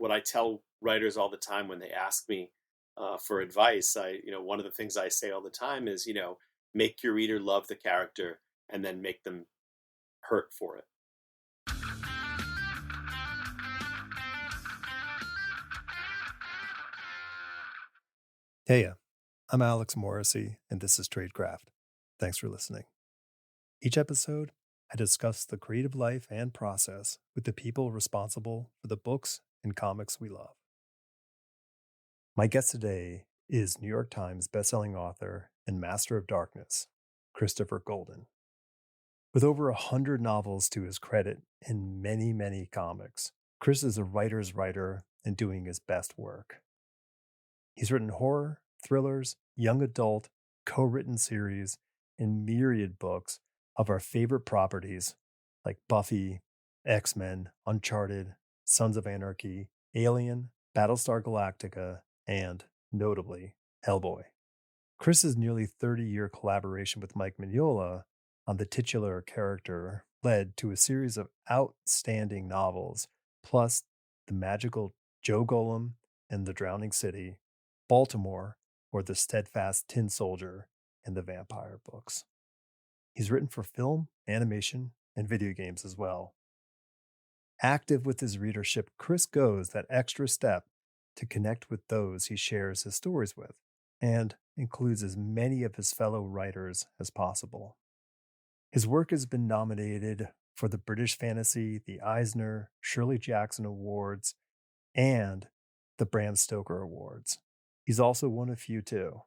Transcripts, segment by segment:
what I tell writers all the time when they ask me for advice. One of the things I say all the time is, make your reader love the character and then make them hurt for it. Hey, I'm Alex Morrissey, and this is Tradecraft. Thanks for listening. Each episode, I discuss the creative life and process with the people responsible for the books and comics we love. My guest today is New York Times bestselling author and master of darkness, Christopher Golden. With over 100 novels to his credit and many, many comics, Chris is a writer's writer and doing his best work. He's written horror, thrillers, young adult, co-written series, and myriad books of our favorite properties like Buffy, X-Men, Uncharted, Sons of Anarchy, Alien, Battlestar Galactica, and, notably, Hellboy. Chris's nearly 30-year collaboration with Mike Mignola on the titular character led to a series of outstanding novels, plus the magical Joe Golem and the Drowning City, Baltimore, or The Steadfast Tin Soldier, and the Vampire books. He's written for film, animation, and video games as well. Active with his readership, Chris goes that extra step to connect with those he shares his stories with, and includes as many of his fellow writers as possible. His work has been nominated for the British Fantasy, the Eisner, Shirley Jackson Awards, and the Bram Stoker Awards. He's also won a few too.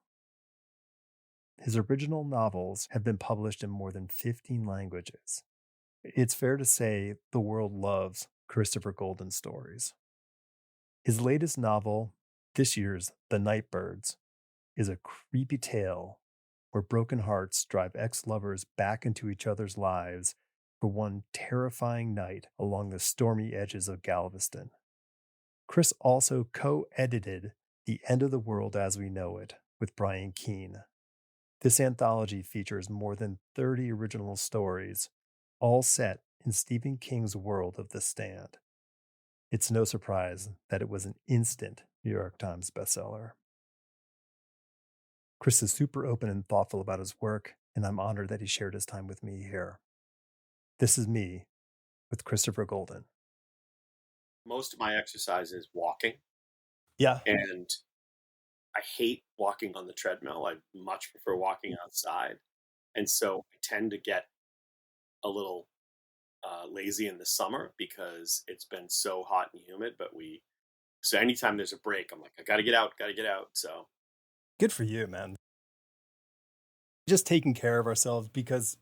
His original novels have been published in more than 15 languages. It's fair to say the world loves Christopher Golden stories. His latest novel, this year's The NIGT BIRDS, is a creepy tale where broken hearts drive ex-lovers back into each other's lives for one terrifying night along the stormy edges of Galveston. Chris also co-edited The End of the World as We Know It with Brain Keene. This anthology features more than 30 original stories, all set in Stephen King's world of The Stand. It's no surprise that it was an instant New York Times bestseller. Chris is super open and thoughtful about his work, and I'm honored that he shared his time with me here. This is me with Christopher Golden. Most of my exercise is walking. Yeah. And I hate walking on the treadmill. I much prefer walking outside. And so I tend to get a little lazy in the summer because it's been so hot and humid. So anytime there's a break, I'm like, I got to get out. So good for you, man. Just taking care of ourselves, because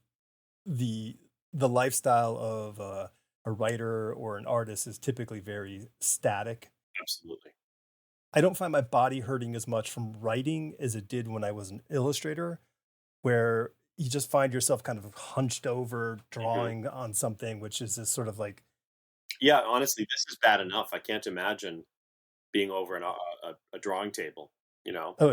the lifestyle of a writer or an artist is typically very static. Absolutely. I don't find my body hurting as much from writing as it did when I was an illustrator, where you just find yourself kind of hunched over drawing on something, which is this sort of like... Yeah, honestly, this is bad enough. I can't imagine being over a drawing table, Oh,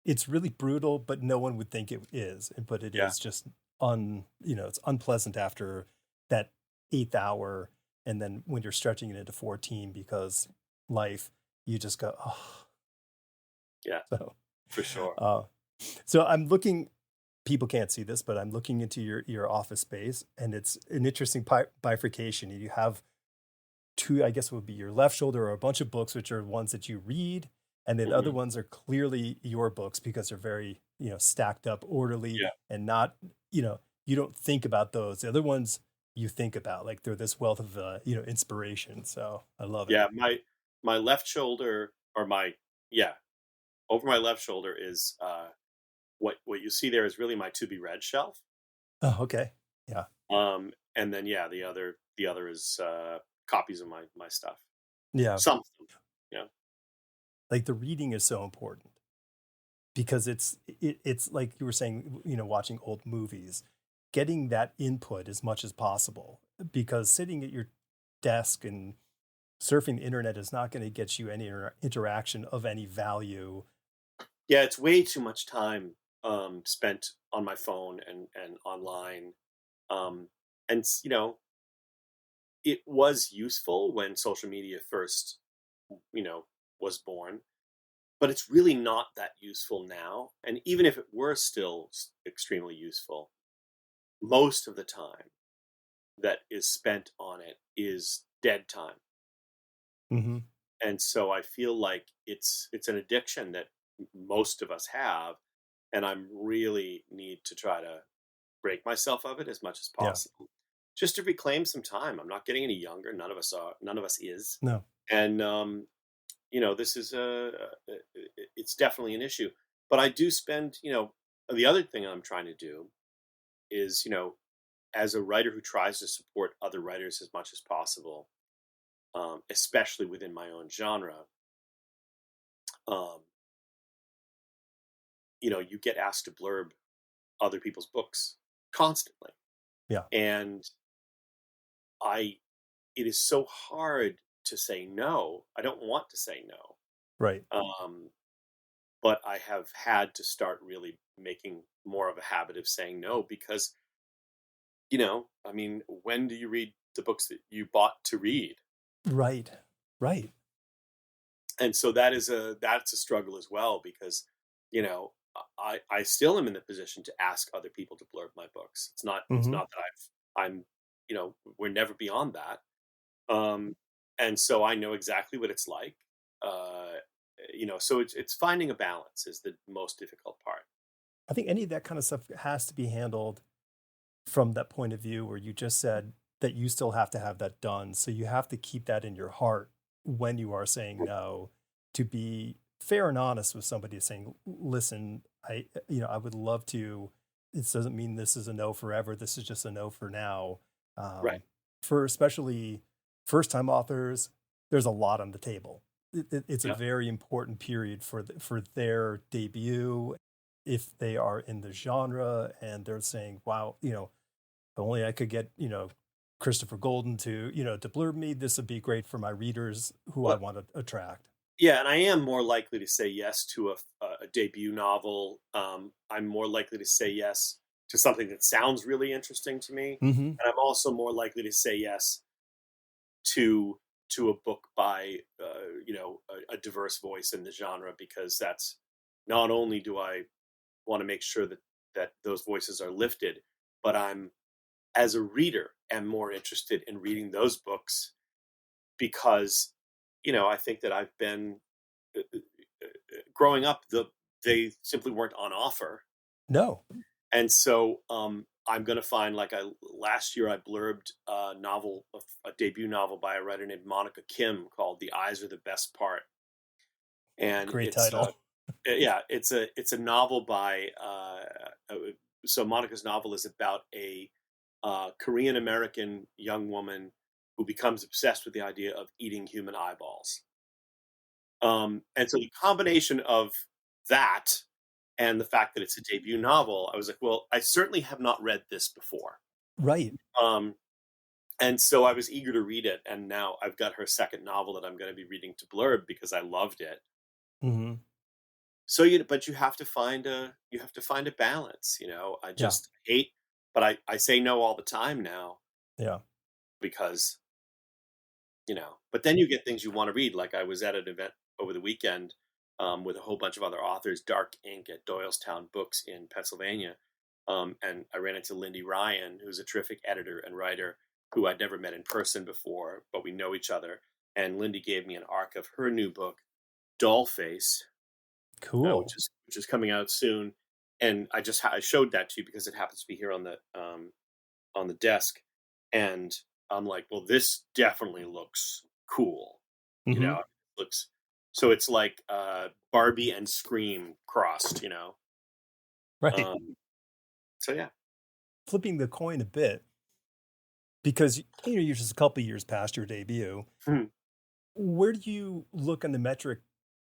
it's really brutal, but no one would think it is. But it is just it's unpleasant after that 8th hour. And then when you're stretching it into 14 because life, you just go, oh. Yeah, so, for sure. So I'm looking, people can't see this, but I'm looking into your office space, and it's an interesting bifurcation. You have two, I guess would be your left shoulder, or a bunch of books, which are ones that you read. And then other ones are clearly your books because they're very, stacked up, orderly, and not, you don't think about those. The other ones you think about, like they're this wealth of, inspiration. So I love it. Yeah. My left shoulder, over my left shoulder is, what you see there is really my to be read shelf. Oh, okay. Yeah. And then, the other is, copies of my stuff. Yeah. Some of them. Yeah. Like the reading is so important because it's like you were saying, watching old movies, getting that input as much as possible, because sitting at your desk and surfing the internet is not going to get you any interaction of any value. Yeah. It's way too much time, spent on my phone and online. And it was useful when social media first you know, was born. But it's really not that useful now. And even if it were still extremely useful, most of the time that is spent on it is dead time. Hmm. And so I feel like it's an addiction that most of us have, and I'm really need to try to break myself of it as much as Yeah. possible, just to reclaim some time. I'm not getting any younger. None of us are. None of us is. No. And this is it's definitely an issue. But I do spend, the other thing I'm trying to do is, as a writer who tries to support other writers as much as possible, especially within my own genre. um, you get asked to blurb other people's books constantly. Yeah. And I it is so hard to say no. I don't want to say no. Right. But I have had to start really making more of a habit of saying no because, I mean, when do you read the books that you bought to read? Right. Right. And so that's a struggle as well because, you know, I still am in the position to ask other people to blurb my books. It's Hmm. not that I'm, we're never beyond that. Um, and so I know exactly what it's like. Uh, so it's finding a balance is the most difficult part. I think any of that kind of stuff has to be handled from that point of view where you just said that you still have to have that done. So you have to keep that in your heart when you are saying no, to be fair and honest with somebody saying, listen, I would love to. This doesn't mean this is a no forever. This is just a no for now. Right. Um, for especially first time authors, there's a lot on the table. It's a Yeah. very important period for their debut. If they are in the genre and they're saying, wow, if only I could get, Christopher Golden to blurb me, this would be great for my readers who I Well, want to attract. yeah, and I am more likely to say yes to a debut novel. I'm more likely to say yes to something that sounds really interesting to me, Hmm. and I'm also more likely to say yes to a book by a diverse voice in the genre because that's not only do I want to make sure that those voices are lifted, but I'm as a reader am more interested in reading those books because I think that I've been growing up, they simply weren't on offer, No. and so I'm going to find like I last year I blurbed a novel, a debut novel by a writer named Monica Kim called "The Eyes Are the Best Part," and Great title. yeah, it's a novel by so Monica's novel is about a Korean American young woman who becomes obsessed with the idea of eating human eyeballs. And so the combination of that and the fact that it's a debut novel, I was like, well, I certainly have not read this before. Right. Um, and so I was eager to read it. And now I've got her second novel that I'm going to be reading to blurb because I loved it. Hmm. So but you have to find a balance. I Yeah. just hate, but I say no all the time now Yeah. because but then you get things you want to read. Like I was at an event over the weekend with a whole bunch of other authors, Dark Ink at Doylestown Books in Pennsylvania. And I ran into Lindy Ryan, who's a terrific editor and writer who I'd never met in person before, but we know each other. And Lindy gave me an arc of her new book, Dollface, which Cool. is coming out soon. And I showed that to you because it happens to be here on the desk, and I'm like, well, this definitely looks cool. Hmm. It looks so it's like Barbie and Scream crossed. Right. Um, so yeah. Flipping the coin a bit, because you're just a couple of years past your debut. Hmm. Where do you look on the metric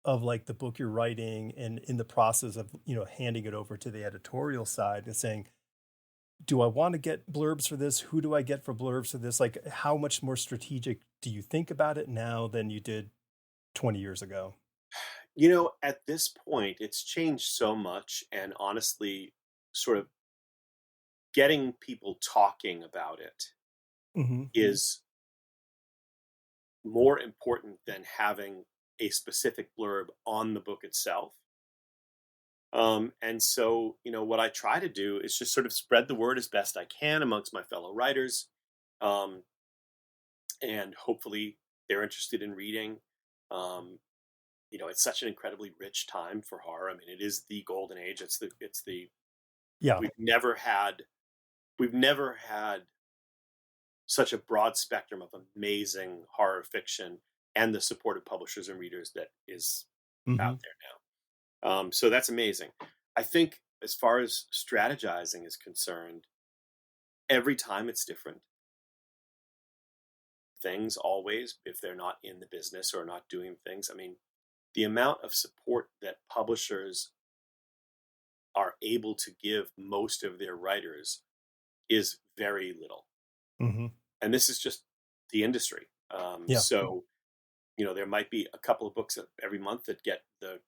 of like the book you're writing and in the process of handing it over to the editorial side and saying, do I want to get blurbs for this? Who do I get for blurbs for this? Like, how much more strategic do you think about it now than you did 20 years ago? At this point, it's changed so much, and honestly, sort of getting people talking about it Hmm. is more important than having a specific blurb on the book itself. And so, what I try to do is just sort of spread the word as best I can amongst my fellow writers. Um, and hopefully they're interested in reading. Um, it's such an incredibly rich time for horror. I mean, it is the golden age. It's the Yeah. we've never had we've never had such a broad spectrum of amazing horror fiction and the supportive publishers and readers that is Hmm. out there now. So that's amazing. I think as far as strategizing is concerned, every time it's different. Things always, if they're not in the business or not doing things. I mean, the amount of support that publishers are able to give most of their writers is very little. Hmm. And this is just the industry. Yeah. So, there might be a couple of books every month that get the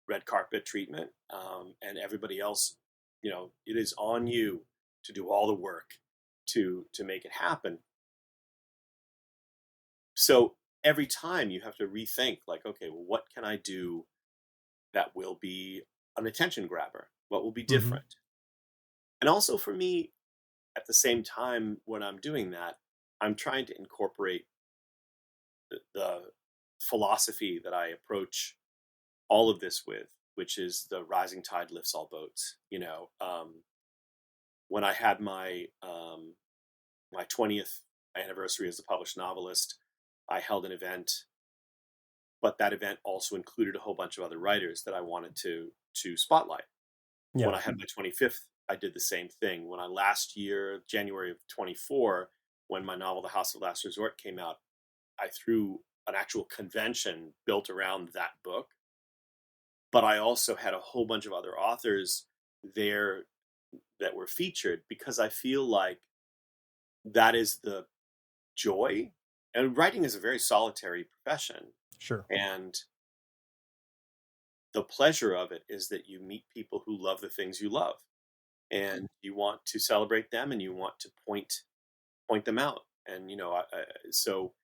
red carpet treatment, and everybody else, it is on you to do all the work to make it happen. So every time you have to rethink, like, okay, well, what can I do that will be an attention grabber? What will be Hmm. different? And also for me, at the same time, when I'm doing that, I'm trying to incorporate the philosophy that I approach all of this with, which is the rising tide lifts all boats. When I had my 20th anniversary as a published novelist, I held an event, but that event also included a whole bunch of other writers that I wanted to spotlight. When Yeah. I had my 25th, I did the same thing. When I last year, January of 24, when my novel The House of Last Resort came out, I threw an actual convention built around that book. But I also had a whole bunch of other authors there that were featured because I feel like that is the joy. And writing is a very solitary profession. Sure. And the pleasure of it is that you meet people who love the things you love, and you want to celebrate them, and you want to point them out. And so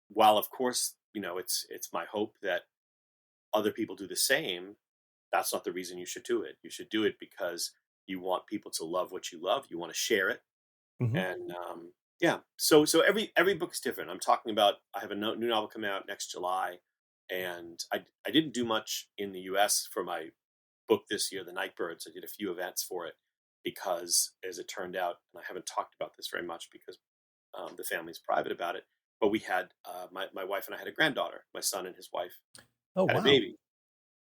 while of course it's my hope that other people do the same, that's not the reason you should do it. You should do it because you want people to love what you love. You want to share it. Hmm. And yeah, so every book is different. I'm talking about, I have a new novel coming out next July, and I didn't do much in the US for my book this year, the NIGT BIRDS. I did a few events for it because, as it turned out, and I haven't talked about this very much because the family's private about it, but we had my wife and I had a granddaughter. My son and his wife Oh, had a wow. baby,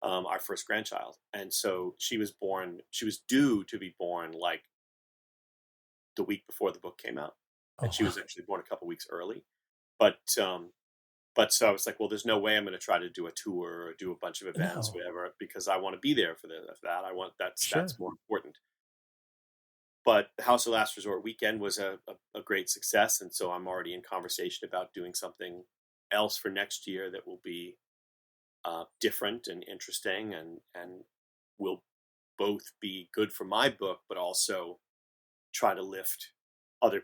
our first grandchild, and so she was born. She was due to be born like the week before the book came out, and Oh, she wow. was actually born a couple weeks early. But but so I was like, well, there's no way I'm going to try to do a tour or do a bunch of events, No. whatever, because I want to be there for that. I want that's Sure. more important. But the House of Last Resort weekend was a great success, and so I'm already in conversation about doing something else for next year that will be different and interesting, and will both be good for my book, but also try to lift other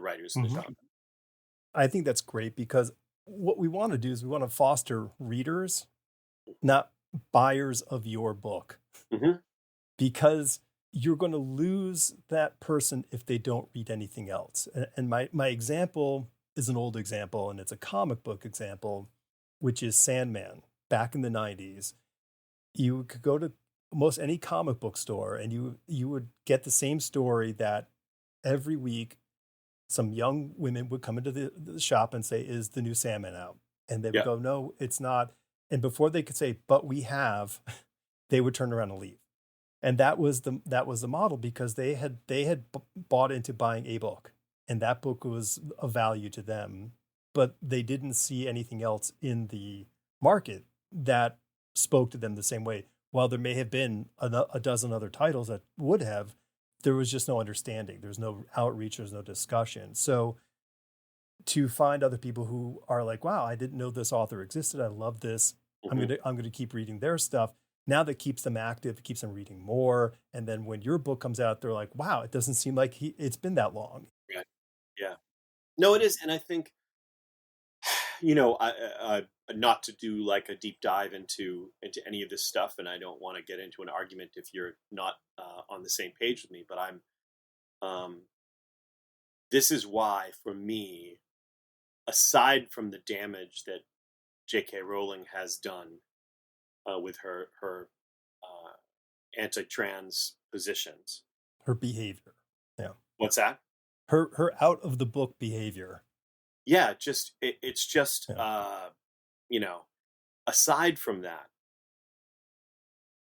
writers in the Hmm. genre. I think that's great because what we want to do is we want to foster readers, not buyers of your book, Hmm. because you're going to lose that person if they don't read anything else. And my example is an old example, and it's a comic book example, which is Sandman. Back in the 90s, you could go to most any comic book store and you would get the same story that every week some young women would come into the shop and say, "Is the new Sandman out?" And they would Yeah. go, "No, it's not." And before they could say, "But we have," they would turn around and leave. And that was the model because they had bought into buying a book, and that book was of value to them, but they didn't see anything else in the market that spoke to them the same way. While there may have been a dozen other titles that would have, there was just no understanding. There's no outreach. There's no discussion. So to find other people who are like, wow, I didn't know this author existed. I love this. Hmm. I'm gonna keep reading their stuff. Now that keeps them active, keeps them reading more. And then when your book comes out, they're like, wow, it doesn't seem like it's been that long. Right. Yeah. No, it is, and I think not to do like a deep dive into any of this stuff, and I don't want to get into an argument if you're not on the same page with me. But um, this is why, for me, aside from the damage that J.K. Rowling has done with her anti-trans positions. Her behavior. Yeah. What's that? Her out of the book behavior. Yeah, it's just Yeah. aside from that,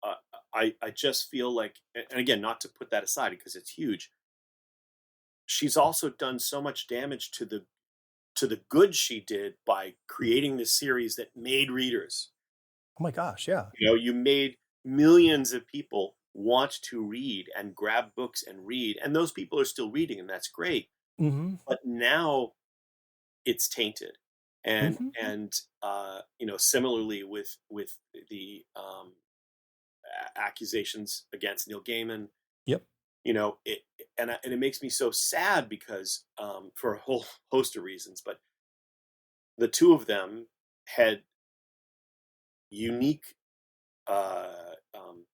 uh, I just feel like, and again, not to put that aside because it's huge. She's also done so much damage to the good she did by creating this series that made readers. Oh my gosh, yeah. You made millions of people want to read and grab books and read, and those people are still reading, and that's great. Mm-hmm. But now it's tainted, and Mm-hmm. similarly with the accusations against Neil Gaiman. Yep. And it makes me so sad because for a whole host of reasons, but the two of them had unique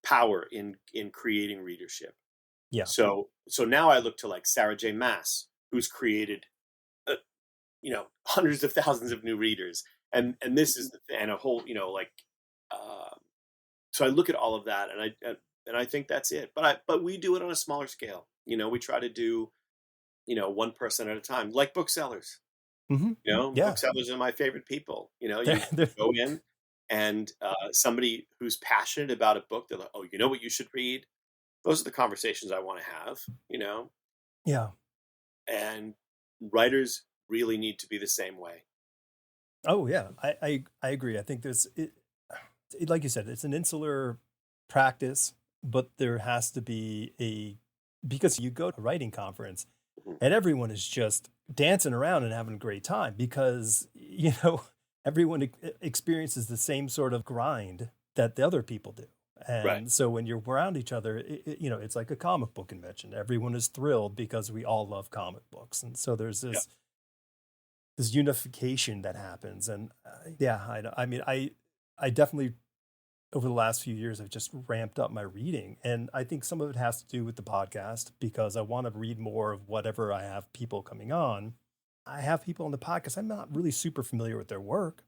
power in creating readership. Yeah. So now I look to like Sarah J. Maas, who's created hundreds of thousands of new readers, and this is and a whole uh, so I look at all of that, and I think that's it. But we do it on a smaller scale. We try to do one person at a time, like booksellers. Mm-hmm. Yeah. Booksellers are my favorite people. You They're go in and somebody who's passionate about a book, they're like, oh, you know what you should read? Those are the conversations I want to have. yeah. And writers really need to be the same way. Oh yeah. I agree. I think like you said, it's an insular practice, but there has to be because you go to a writing conference Mhm. and everyone is just dancing around and having a great time because everyone experiences the same sort of grind that the other people do. Right. And so when you're around each other, it's like a comic book convention. Everyone is thrilled because we all love comic books. And so there's Yeah. this unification that happens. And I mean, I definitely over the last few years, I've just ramped up my reading. And I think some of it has to do with the podcast because I want to read more of whatever I have people coming on. I have people on the podcast. I'm not really super familiar with their work,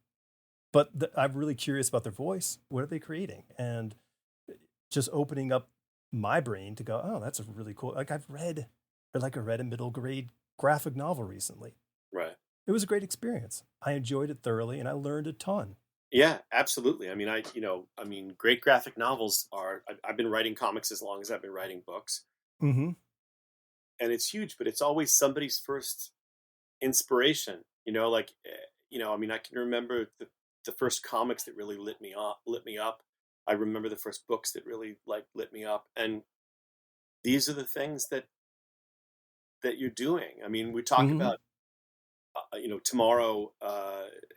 but I'm really curious about their voice. What are they creating? And just opening up my brain to go, oh, that's a really cool. Like I read a middle grade graphic novel recently. Right. It was a great experience. I enjoyed it thoroughly and I learned a ton. Yeah, absolutely. I mean, great graphic novels are. I've been writing comics as long as I've been writing books, Mm-hmm. and it's huge. But it's always somebody's first inspiration. I mean, I can remember the first comics that really lit me up. I remember the first books that really lit me up, and these are the things that you're doing. I mean, we talk Mm-hmm. about tomorrow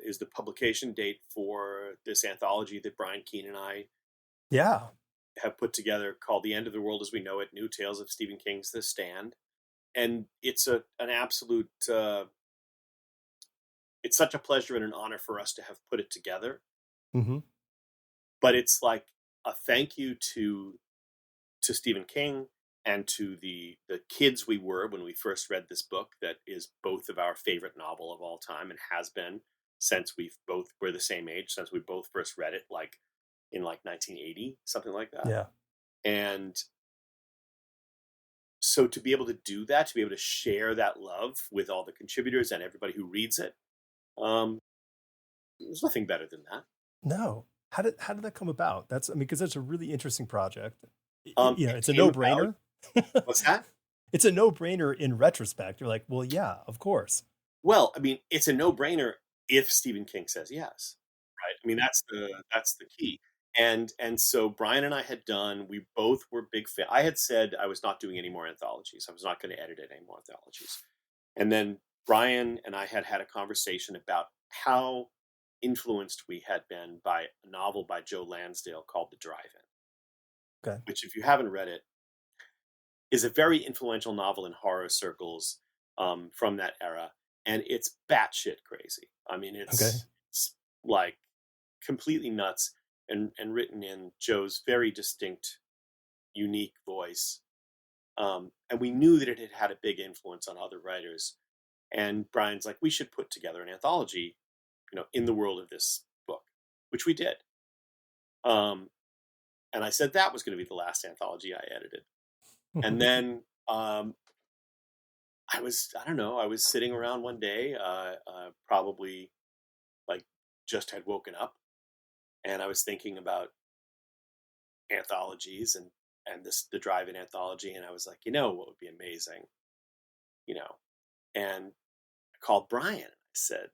is the publication date for this anthology that Brian Keene and I Yeah. have put together called "The End of the World as We Know It: New Tales of Stephen King's The Stand," and it's an absolute. It's such a pleasure and an honor for us to have put it together. Mm-hmm. But it's like a thank you to Stephen King and to the kids we were when we first read this book. That is both of our favorite novel of all time and has been since we're the same age, since we both first read it, like in like 1980, something like that. Yeah. And so to be able to do that, to be able to share that love with all the contributors and everybody who reads it, um, there's nothing better than that. No. How did that come about? Because that's a really interesting project. It It's a came about. no-brainer. What's that? It's a no-brainer in retrospect. You're like, well, yeah, of course. Well, I mean, it's a no-brainer if Stephen King says yes, right? I mean, that's the key. And so Brian and I had done. We both were big fan. I had said I was not doing any more anthologies. I was not going to edit any more anthologies. And then Brian and I had a conversation about how influenced we had been by a novel by Joe Lansdale called The Drive-In, Okay. which, if you haven't read it, is a very influential novel in horror circles from that era. and it's batshit crazy. I mean, Okay. it's like completely nuts, and written in Joe's very distinct, unique voice. And we knew that it had had a big influence on other writers. And Brian's like, we should put together an anthology, in the world of this book, which we did. Um, and I said that was going to be the last anthology I edited. And then I don't know, I was sitting around one day, probably like just had woken up, and I was thinking about anthologies and the drive-in anthology, and I was like, what would be amazing, you know, and I called Brian. I said,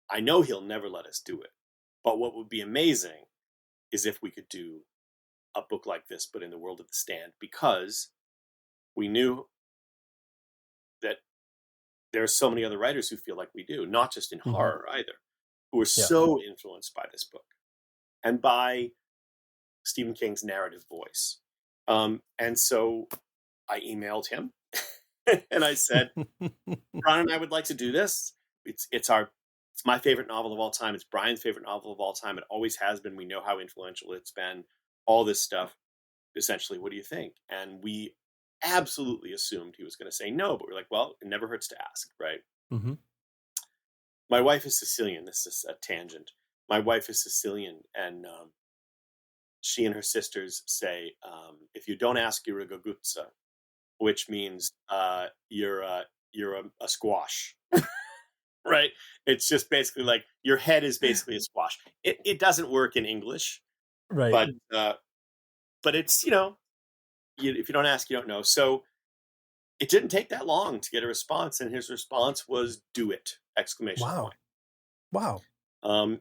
I know he'll never let us do it, but what would be amazing is if we could do a book like this, but in the world of the stand, because we knew that there are so many other writers who feel like we do, not just in Hmm. horror either, who are Yeah. so influenced by this book and by Stephen King's narrative voice. And so I emailed him and I said, Brian and I would like to do this. It's my favorite novel of all time. It's Brian's favorite novel of all time. It always has been. We know how influential it's been. All this stuff. Essentially, what do you think? And we absolutely assumed he was going to say no, but we're like, well, it never hurts to ask, right? Hmm. My wife is Sicilian. This is a tangent. My wife is Sicilian, and she and her sisters say, if you don't ask, you're a gaguzza, which means you're a squash, right? It's just basically like your head is basically a squash. It doesn't work in English, Right. but it's if you don't ask, you don't know. So it didn't take that long to get a response, and his response was "Do it!" Exclamation Wow. point. Wow.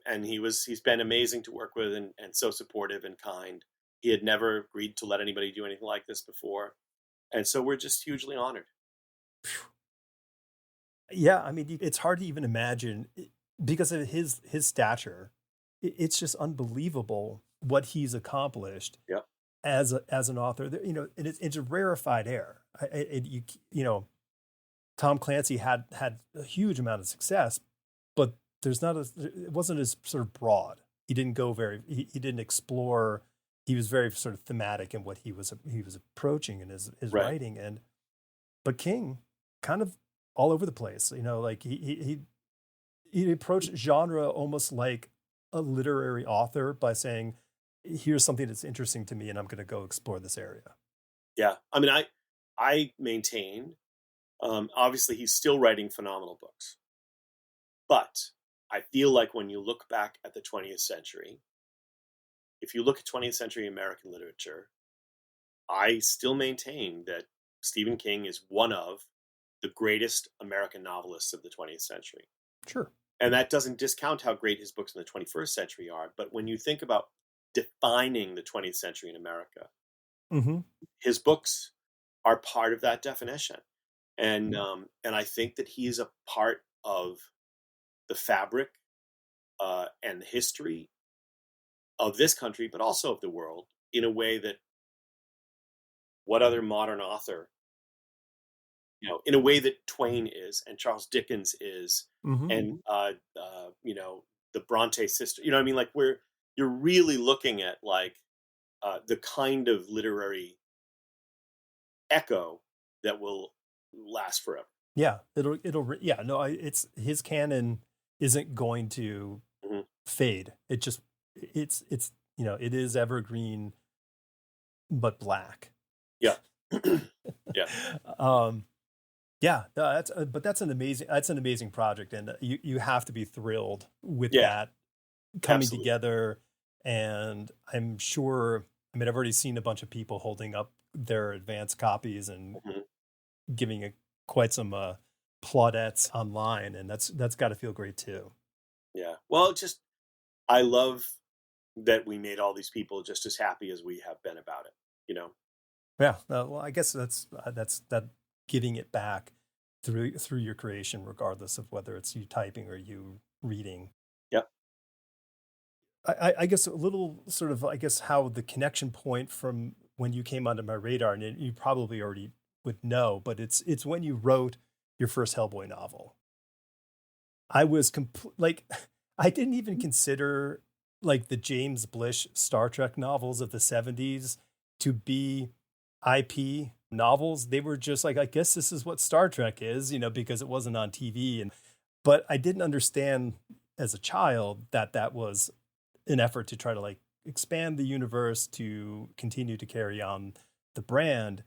And he's been amazing to work with, and so supportive and kind. He had never agreed to let anybody do anything like this before, and so we're just hugely honored. Yeah, I mean, it's hard to even imagine because of his stature. It's just unbelievable what he's accomplished Yeah, as an author. And it's a rarefied air. Tom Clancy had a huge amount of success, but there's not it wasn't as sort of broad. He didn't go he didn't explore. He was very sort of thematic in what he was approaching in his right. writing. But King kind of all over the place. Like he approached genre almost like a literary author by saying, "Here's something that's interesting to me, and I'm going to go explore this area." Yeah, I mean, I maintain. Obviously, he's still writing phenomenal books, but I feel like when you look back at the 20th century, if you look at 20th century American literature, I still maintain that Stephen King is one of the greatest American novelists of the 20th century. Sure. And that doesn't discount how great his books in the 21st century are. But when you think about defining the 20th century in America, Hmm. his books are part of that definition. And I think that he is a part of the fabric and the history of this country, but also of the world, in a way that what other modern author, in a way that Twain is, and Charles Dickens is, Hmm. and the Bronte sister. You know what I mean? Like you're really looking at like the kind of literary echo that will last forever. Yeah, yeah, no, it's his canon isn't going to Hmm. fade. It's it is evergreen but black. Yeah, yeah, um yeah, no, that's an amazing project, and you have to be thrilled with yeah, that coming absolutely. together. And I'm sure, I mean, I've already seen a bunch of people holding up their advanced copies and Hmm. giving it quite some plaudits online, and that's got to feel great too. Yeah. Well, just I love that we made all these people just as happy as we have been about it. You know. Yeah, well, I guess that's that giving it back through your creation, regardless of whether it's you typing or you reading. Yep. I guess a little sort of, I guess, how the connection point from when you came onto my radar, and you probably already would know, but it's when you wrote your first Hellboy novel. I was like, I didn't even consider like the James Blish Star Trek novels of the 70s to be IP novels. They were just like, I guess this is what Star Trek is, because it wasn't on TV. But I didn't understand as a child that that was an effort to try to like expand the universe to continue to carry on the brand.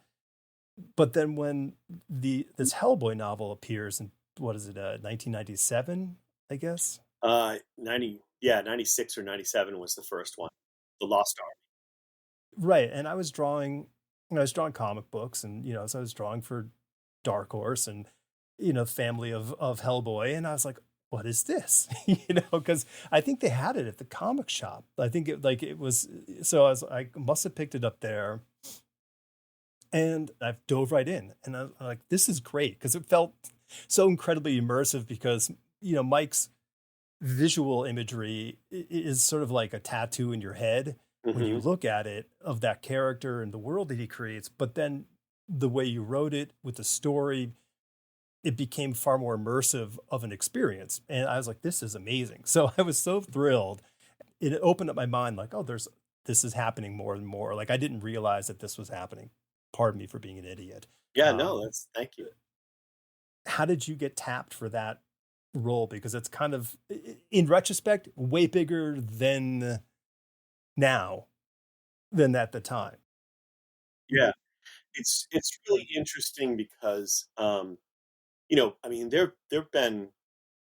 But then when this Hellboy novel appears in, what is it, 1997, I guess? 96 or 97 was the first one, The Lost Ark. Right. And I was drawing comic books, and, so I was drawing for Dark Horse and, family of Hellboy. And I was like, what is this? Because I think they had it at the comic shop. I think it was, so I must have picked it up there, and I've dove right in, and I'm like, this is great, because it felt so incredibly immersive, because, Mike's visual imagery is sort of like a tattoo in your head when you Hmm. look at it, of that character and the world that he creates. But then the way you wrote it with the story, it became far more immersive of an experience. And I was like, this is amazing. So I was so thrilled. It opened up my mind, like, oh, this is happening more and more. Like, I didn't realize that this was happening. Pardon me for being an idiot. Yeah, no, Um, that's thank you. how did you get tapped for that role? Because it's kind of, in retrospect, way bigger than now than at the time. Yeah, it's really interesting because I mean, there've been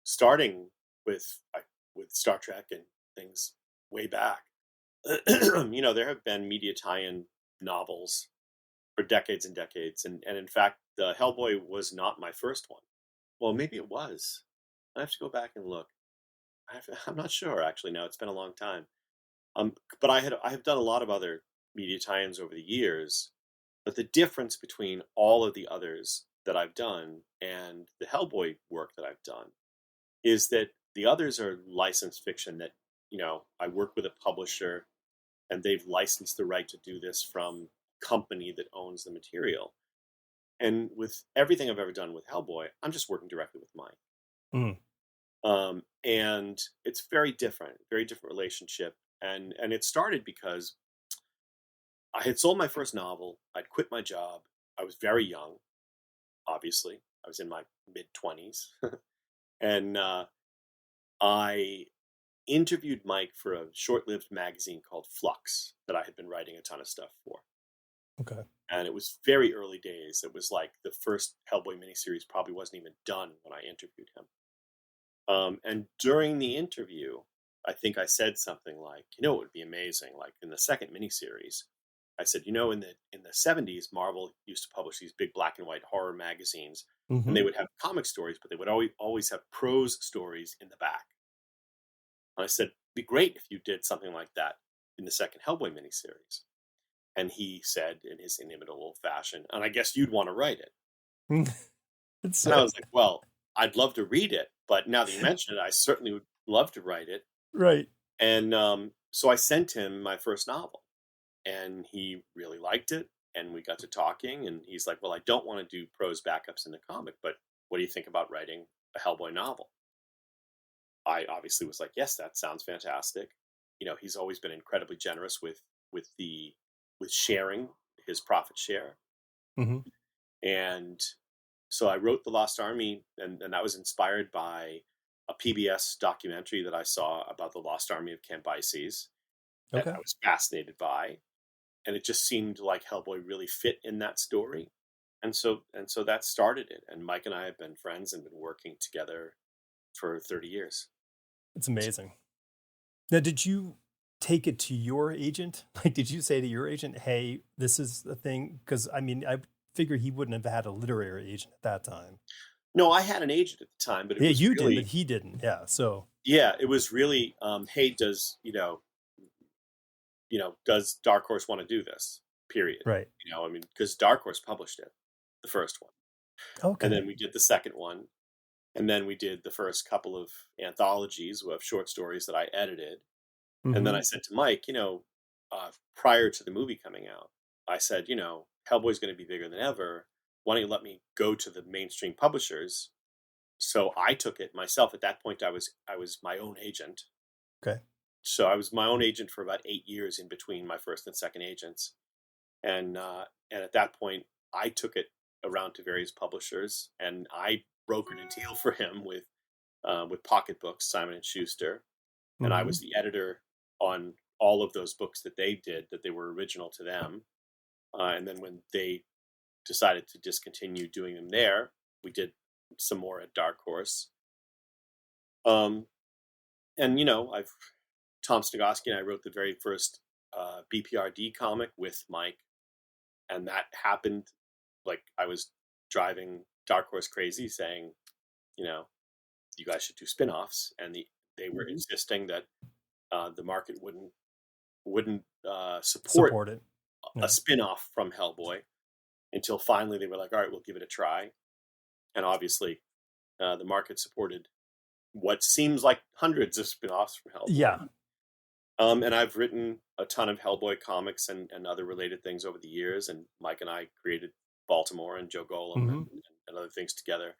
starting with with Star Trek and things way back. There have been media tie-in novels for decades and decades, and in fact, the Hellboy was not my first one. Well, maybe it was. I have to go back and look. I'm not sure actually. Now it's been a long time. But I have done a lot of other media tie-ins over the years. But the difference between all of the others that I've done and the Hellboy work that I've done is that the others are licensed fiction that, I work with a publisher and they've licensed the right to do this from a company that owns the material. And with everything I've ever done with Hellboy, I'm just working directly with Mike. Mm. And it's very different relationship. And it started because I had sold my first novel. I'd quit my job. I was very young, obviously. I was in my mid 20s. And I interviewed Mike for a short lived magazine called Flux that I had been writing a ton of stuff for. Okay. And it was very early days. It was like the first Hellboy miniseries probably wasn't even done when I interviewed him. And during the interview, I think I said something like, it would be amazing. Like in the second miniseries, I said, in the 70s, Marvel used to publish these big black and white horror magazines, and Mm-hmm. they would have comic stories, but they would always have prose stories in the back. And I said, it'd be great if you did something like that in the second Hellboy miniseries. And he said in his inimitable fashion, and I guess you'd want to write it. It's And I was like, well, I'd love to read it, but now that you mention it, I certainly would love to write it. right. And so I sent him my first novel, and he really liked it. And we got to talking, and he's like, well, I don't want to do prose backups in the comic, but what do you think about writing a Hellboy novel? I obviously was like, yes, that sounds fantastic. He's always been incredibly generous with the with sharing his profit share. Mm-hmm. And so I wrote The Lost Army, and that was inspired by a PBS documentary that I saw about the Lost Army of Cambyses that Okay. I was fascinated by. And it just seemed like Hellboy really fit in that story. And so that started it. And Mike and I have been friends and been working together for 30 years. It's amazing. Now, did you take it to your agent? Like, did you say to your agent, hey, this is the thing? Because, I mean, I figure he wouldn't have had a literary agent at that time. No, I had an agent at the time, but it Yeah, was you did, but really, he didn't. Yeah. So, yeah, it was really, hey, does Dark Horse want to do this? Period. right. I mean, because Dark Horse published it, the first one. And Okay. then we did the second one. And then we did the first couple of anthologies of short stories that I edited. And then Mm-hmm. I said to Mike, prior to the movie coming out, I said, Hellboy's going to be bigger than ever. Why don't you let me go to the mainstream publishers So I took it myself. At that point, I was my own agent. Okay. So I was my own agent for about 8 years in between my first and second agents, and at that point, I took it around to various publishers, and I brokered a deal for him with Pocketbooks, Simon and Schuster, and I Hmm. was the editor on all of those books that they did that they were original to them. And then when they decided to discontinue doing them there, we did some more at Dark Horse. Um, and I've Tom Snagoski and I wrote the very first BPRD comic with Mike, and that happened like I was driving Dark Horse crazy, saying, you know, you guys should do spin-offs, and they were insisting that the market wouldn't support Support it. a Yeah. spin-off from Hellboy until finally they were like, all right, we'll give it a try. And obviously, the market supported what seems like hundreds of spin-offs from Hellboy. Yeah. And I've written a ton of Hellboy comics and other related things over the years. And Mike and I created Baltimore and Joe Golem Hmm. and other things together.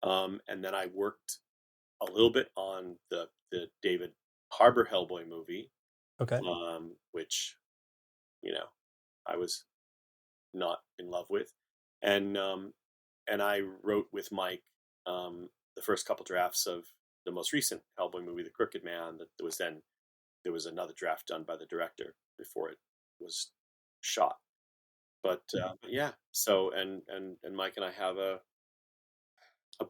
And then I worked a little bit on the David Harbour Hellboy movie, Okay. which I was not in love with, and I wrote with Mike the first couple drafts of the most recent Hellboy movie, The Crooked Man. That there was another draft done by the director before it was shot. But yeah, so and Mike and I have a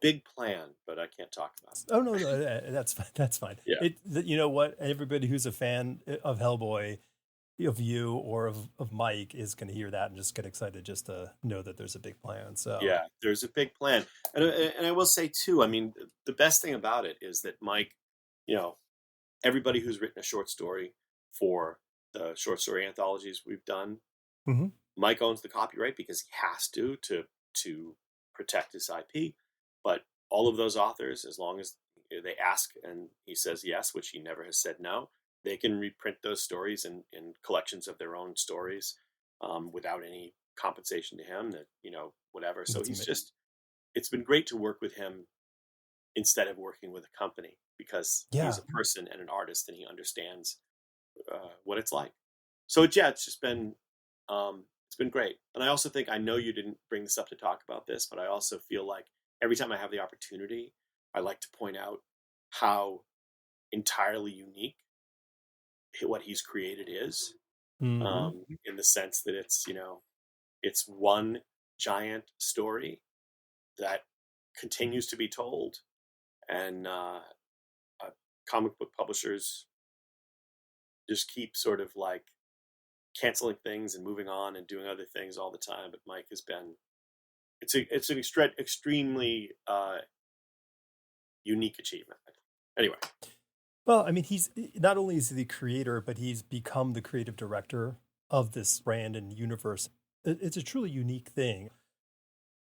big plan, but I can't talk about it. Oh no, no, that's fine. That's fine. Yeah, You know what? Everybody who's a fan of Hellboy, of you or of Mike, is going to hear that and just get excited just to know that there's a big plan. So yeah, there's a big plan, and I will say too. I mean, the best thing about it is that Mike, you know, everybody who's written a short story for the short story anthologies we've done, mhm. Mike owns the copyright because he has to protect his IP. But all of those authors, as long as they ask and he says yes, which he never has said no, they can reprint those stories in collections of their own stories without any compensation to him. That whatever. So That's he's amazing. just. It's been great to work with him instead of working with a company because he's Yeah. a person and an artist and he understands what it's like. So yeah, it's been great. And I also think I know you didn't bring this up to talk about this, but I also feel like every time I have the opportunity, I like to point out how entirely unique what he's created is. Hmm. In the sense that it's one giant story that continues to be told, and uh, comic book publishers just keep sort of like canceling things and moving on and doing other things all the time. But Mike has been it's an extremely unique achievement. Anyway, Well, I mean, he's not only is he the creator, but he's become the creative director of this brand and universe. It's a truly unique thing.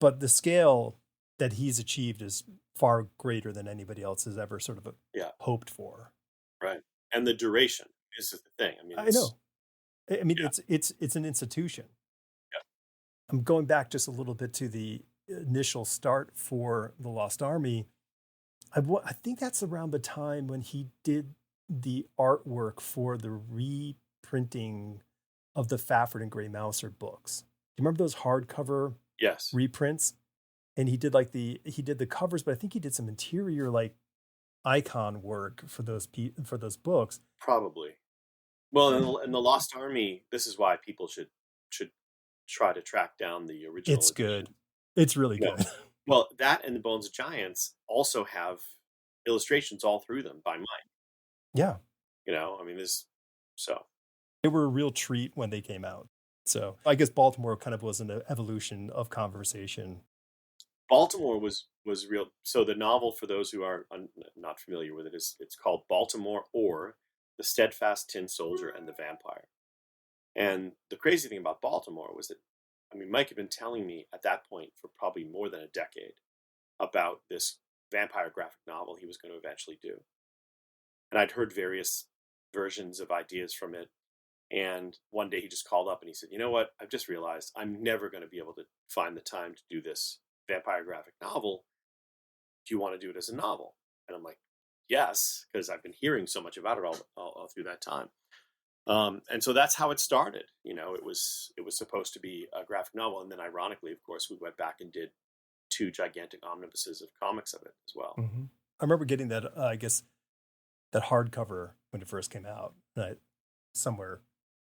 But the scale that he's achieved is far greater than anybody else has ever sort of yeah, hoped for. right. And the duration is the thing. I mean, I know. I mean, yeah, it's an institution. yeah, I'm going back just a little bit to the initial start for the Lost Army. I think that's around the time when he did the artwork for the reprinting of the Fafford and Gray Mouser books. Do you remember those hardcover yes, reprints? And he did the covers, but I think he did some interior like icon work for for those books. probably. Well, in the Lost Army, this is why people should try to track down the original It's edition. good. It's really No, good. well, that and the Bones of Giants also have illustrations all through them by Mike. Yeah. I mean, this so They were a real treat when they came out. So I guess Baltimore kind of was an evolution of conversation. Baltimore was real. So the novel, for those who are not familiar with it, is it's called Baltimore or the Steadfast Tin Soldier and the Vampire. And the crazy thing about Baltimore was that, I mean, Mike had been telling me at that point for probably more than a decade about this vampire graphic novel he was going to eventually do. And I'd heard various versions of ideas from it. And one day he just called up and he said, "You know what? I've just realized I'm never going to be able to find the time to do this vampire graphic novel. do you want to do it as a novel? And I'm like, yes, because I've been hearing so much about it all through that time. And so that's how it started. It was supposed to be a graphic novel, and then ironically, of course, we went back and did two gigantic omnibuses of comics of it as well. Mm-hmm. I remember getting that, I guess, that hardcover when it first came out, somewhere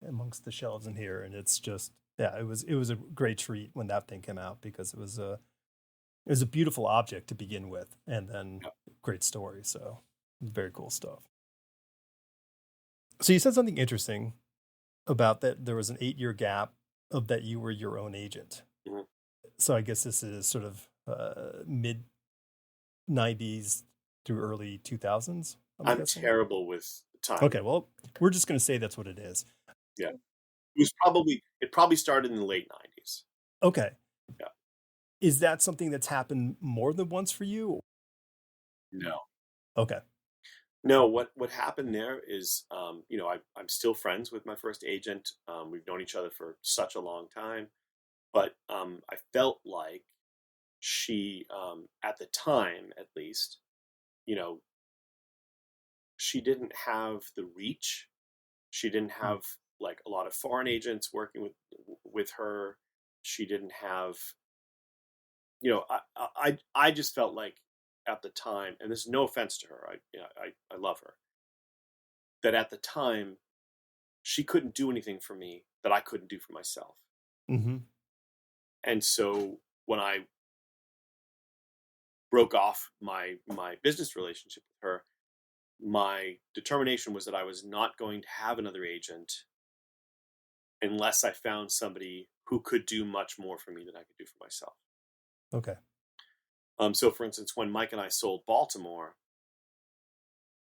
amongst the shelves in here, and it's just, yeah, it was a great treat when that thing came out, because it was a beautiful object to begin with, and then Yeah. great story. So very cool stuff. So you said something interesting about that there was an 8-year gap of that you were your own agent. Mhm. So I guess this is sort of mid 90s through early 2000s, I'm I'm guessing. terrible with time. Okay, well, we're just going to say that's what it is. Yeah. It probably started in the late 90s. Okay. Yeah. Is that something that's happened more than once for you? No. Okay. No, what happened there is, I'm still friends with my first agent. We've known each other for such a long time, but I felt like she, at the time, at least, you know, she didn't have the reach. She didn't have like a lot of foreign agents working with her. She didn't have, I just felt like at the time, and there's no offense to her, I love her, that at the time she couldn't do anything for me that I couldn't do for myself. Mm-hmm. And so when I broke off my business relationship with her, my determination was that I was not going to have another agent unless I found somebody who could do much more for me than I could do for myself. Okay. So for instance, when Mike and I sold Baltimore,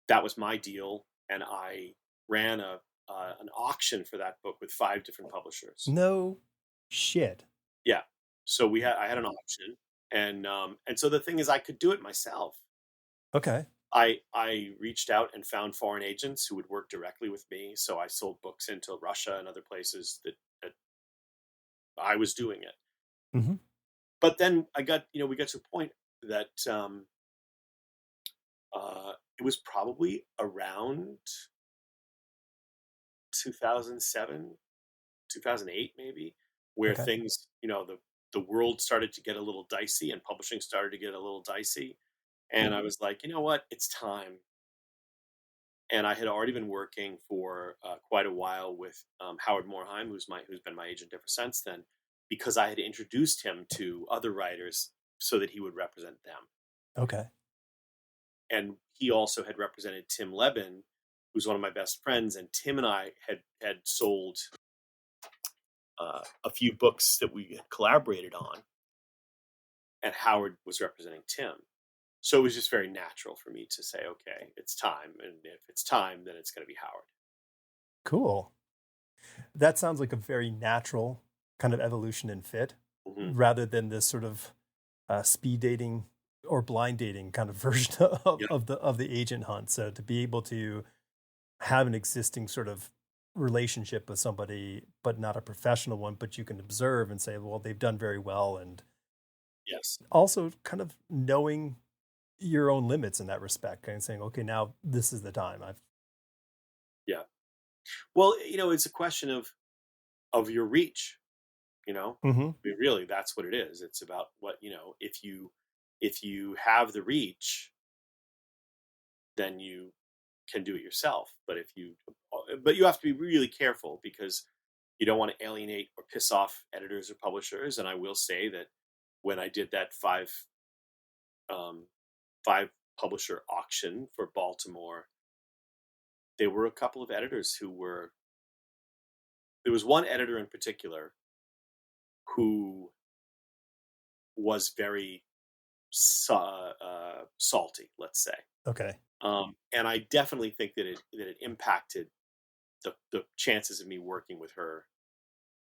that was my deal, and I ran an auction for that book with 5 different publishers. No shit. Yeah. So I had an auction, and so the thing is, I could do it myself. Okay. I reached out and found foreign agents who would work directly with me. So I sold books into Russia and other places that I was doing it. Mm-hmm. But then we got to a point that it was probably around 2007, 2008, maybe, where Okay. things, the world started to get a little dicey and publishing started to get a little dicey. And I was like, you know what? It's time. And I had already been working for quite a while with Howard Morheim, who's been my agent ever since then, because I had introduced him to other writers so that he would represent them. Okay. And he also had represented Tim Levin, who's one of my best friends, and Tim and I had sold a few books that we had collaborated on, and Howard was representing Tim. So it was just very natural for me to say, okay, it's time. And if it's time, then it's going to be Howard. Cool. That sounds like a very natural kind of evolution and fit, Mm-hmm. rather than this sort of speed dating or blind dating kind of version of, Yeah. of the agent hunt. So to be able to have an existing sort of relationship with somebody, but not a professional one, but you can observe and say, well, they've done very well. And Yes. also kind of knowing your own limits in that respect, kind of saying, okay, now this is the time. Yeah. Well, it's a question of your reach. Mm-hmm. I mean, really, that's what it is. It's about what, if you have the reach, then you can do it yourself. But you have to be really careful, because you don't want to alienate or piss off editors or publishers. And I will say that when I did that um, five publisher auction for Baltimore, there were a couple of editors there was one editor in particular who was very salty, let's say. Okay. And I definitely think that it impacted the chances of me working with her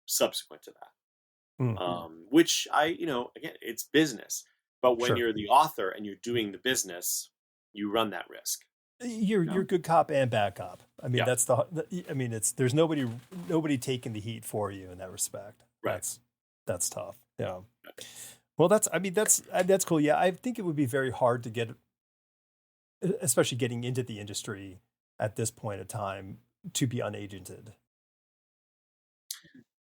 subsequent to that. Mm. Which again, it's business. But when Sure. you're the author and you're doing the business, you run that risk. You're good cop and bad cop. I mean, Yeah, that's I mean, there's nobody taking the heat for you in that respect. right. That's tough. Yeah. Well, that's cool. Yeah, I think it would be very hard to get, especially getting into the industry at this point in time, to be unagented.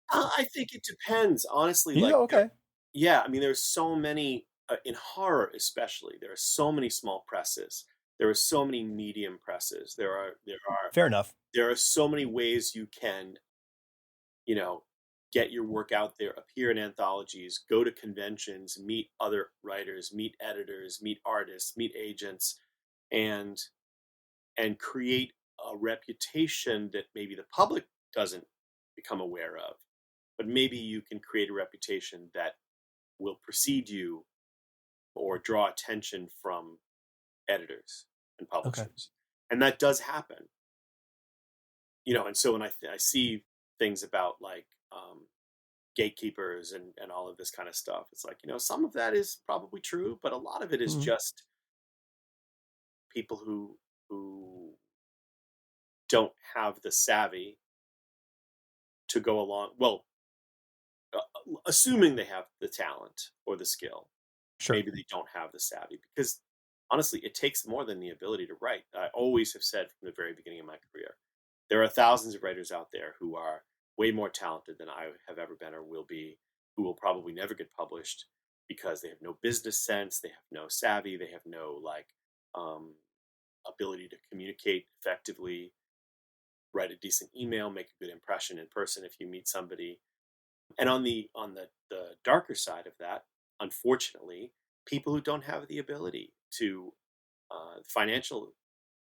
I think it depends, honestly. Yeah, Like, okay, yeah, I mean, there's so many in horror, especially. There are so many small presses. There are so many medium presses. fair enough. There are so many ways you can, you know, get your work out there, appear in anthologies, go to conventions, meet other writers, meet editors, meet artists, meet agents, and create a reputation that maybe the public doesn't become aware of, but maybe you can create a reputation that will precede you or draw attention from editors and Okay, publishers. And that does happen, and so when I see things about like gatekeepers and all of this kind of stuff, it's like, some of that is probably true, but a lot of it is Mhm. just people who don't have the savvy to go along. Well, assuming they have the talent or the skill, Sure, maybe they don't have the savvy, because honestly, it takes more than the ability to write. I always have said from the very beginning of my career, there are thousands of writers out there who are way more talented than I have ever been or will be, who will probably never get published because they have no business sense, they have no savvy, they have no like um, ability to communicate effectively, write a decent email, make a good impression in person if you meet somebody. And on the darker side of that, unfortunately, people who don't have the ability to financial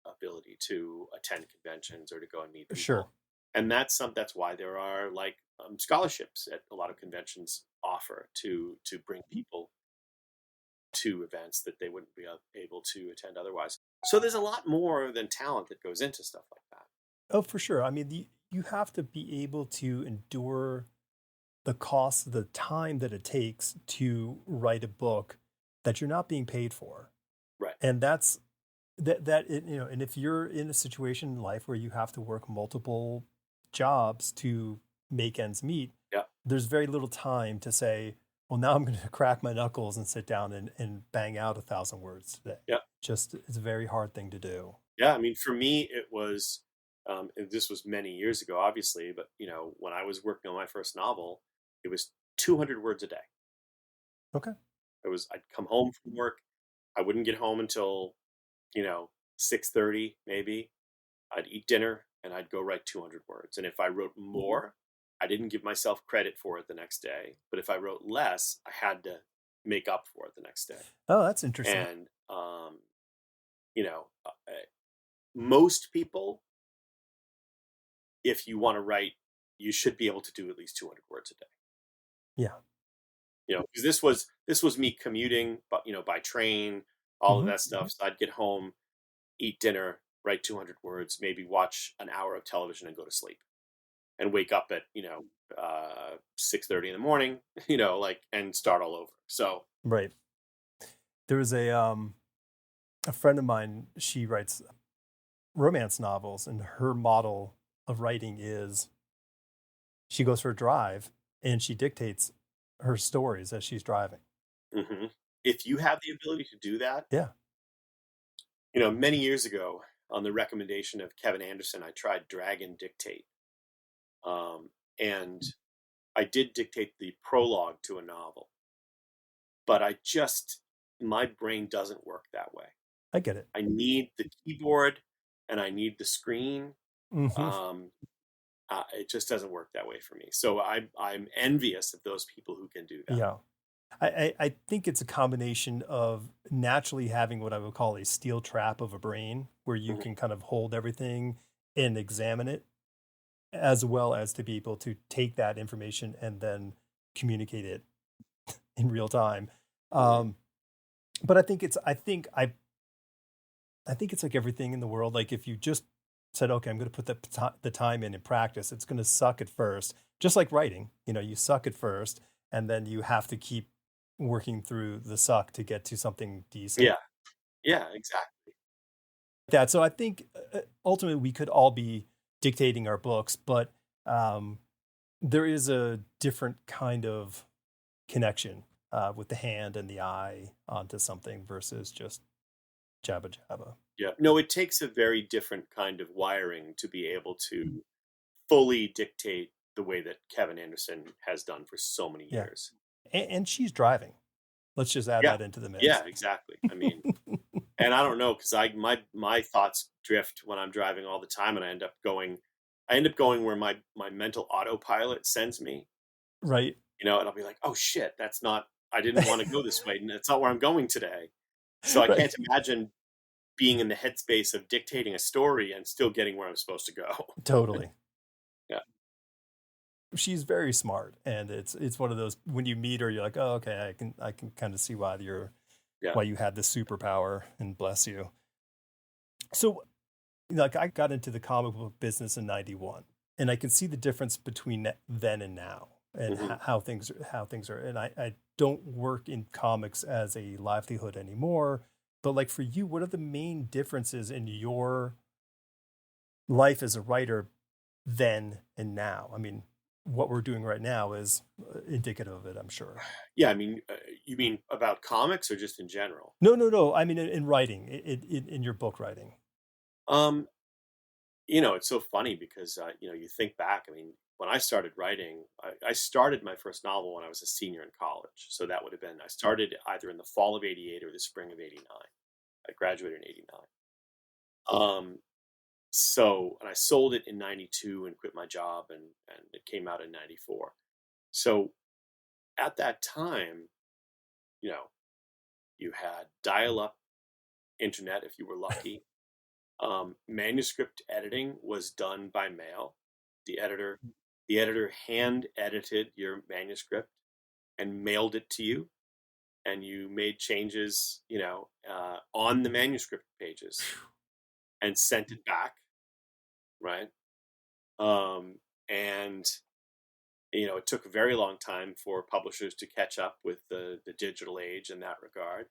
ability to attend conventions or to go and meet sure, people, and that's why there are like scholarships at a lot of conventions offer to bring people to events that they wouldn't be able to attend otherwise. So there's a lot more than talent that goes into stuff like that. oh, for sure. I mean, you have to be able to endure the cost, the time that it takes to write a book that you're not being paid for, Right. and that and if you're in a situation in life where you have to work multiple jobs to make ends meet, Yeah. there's very little time to say, well, now I'm going to crack my knuckles and sit down and bang out 1,000 words today. Yeah. Just it's a very hard thing to do. Yeah, I mean, for me, it was, and this was many years ago, obviously, but when I was working on my first novel, it was 200 words a day. Okay. I'd come home from work, I wouldn't get home until, you know, 6:30 maybe. I'd eat dinner and I'd go write 200 words. And if I wrote more, I didn't give myself credit for it the next day. But if I wrote less, I had to make up for it the next day. Oh, that's interesting. And you know, most people, if you want to write, you should be able to do at least 200 words a day. Yeah. Because this was me commuting, but by train, all of Hmm. that stuff. So I'd get home, eat dinner, write 200 words, maybe watch an hour of television and go to sleep, and wake up at 6:30 in the morning, like, and start all over. So Right. There was a friend of mine. She writes romance novels, and her model of writing is she goes for a drive and she dictates her stories as she's driving. mhm. If you have the ability to do that, Yeah. many years ago, on the recommendation of Kevin Anderson, I tried Dragon Dictate, and I did dictate the prologue to a novel, but my brain doesn't work that way. I get it. I need the keyboard and I need the screen. Hmm. Um, it just doesn't work that way for me. So I'm envious of those people who can do that. Yeah. I think it's a combination of naturally having what I would call a steel trap of a brain where you Mhm. can kind of hold everything and examine it, as well as to be able to take that information and then communicate it in real time. Mhm. Um, but I think it's like everything in the world. Like if you just said, okay, I'm going to put the time in practice, it's going to suck at first. Just like writing, you suck at first, and then you have to keep working through the suck to get to something decent. Yeah, yeah, exactly. That so I think ultimately we could all be dictating our books, but there is a different kind of connection with the hand and the eye onto something versus just jabba jabba. Yeah. No, it takes a very different kind of wiring to be able to fully dictate the way that Kevin Anderson has done for so many Yeah. years. And she's driving. Let's just add Yeah. that into the mix. Yeah, exactly. I mean, and I don't know, because my thoughts drift when I'm driving all the time, and I end up going where my mental autopilot sends me, Right. and I'll be like, oh shit, that's not, I didn't want to go this way, and it's not where I'm going today. So I Right. can't imagine being in the headspace of dictating a story and still getting where I'm supposed to go. Totally. Yeah. She's very smart, and it's one of those, when you meet her, you're like, oh, okay, I can kind of see why Yeah. you had this superpower, and bless you. So, like, I got into the comic book business in '91, and I can see the difference between then and now, and Hmm. how things are. And I don't work in comics as a livelihood anymore, but like for you, what are the main differences in your life as a writer then and now? I mean, what we're doing right now is indicative of it, I'm sure. Yeah. I mean, you mean about comics or just in general? No. I mean, in writing, in your book writing. Um, it's so funny because, you think back. I mean, when I started writing, I started my first novel when I was a senior in college. So that would have been, I started either in the fall of '88 or the spring of '89. I graduated in '89. And I sold it in '92 and quit my job, and it came out in '94. So at that time, you know, you had dial up internet if you were lucky. Manuscript editing was done by mail. The editor, the editor hand edited your manuscript and mailed it to you, and you made changes, on the manuscript pages and sent it back, right? And it took a very long time for publishers to catch up with the digital age in that regard.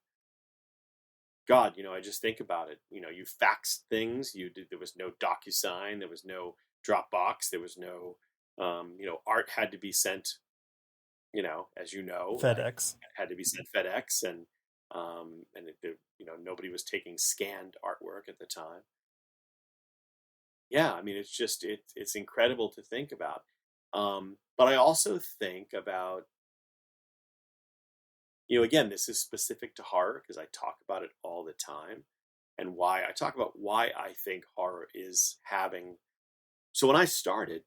God, I just think about it. You faxed things. There was no DocuSign. There was no Dropbox. There was no, art had to be sent. As like, FedEx. it had to be sent FedEx, nobody was taking scanned artwork at the time. Yeah, I mean, it's incredible to think about. But I also think about, again, this is specific to horror because I talk about it all the time, and why I talk about why I think horror is having. So when I started,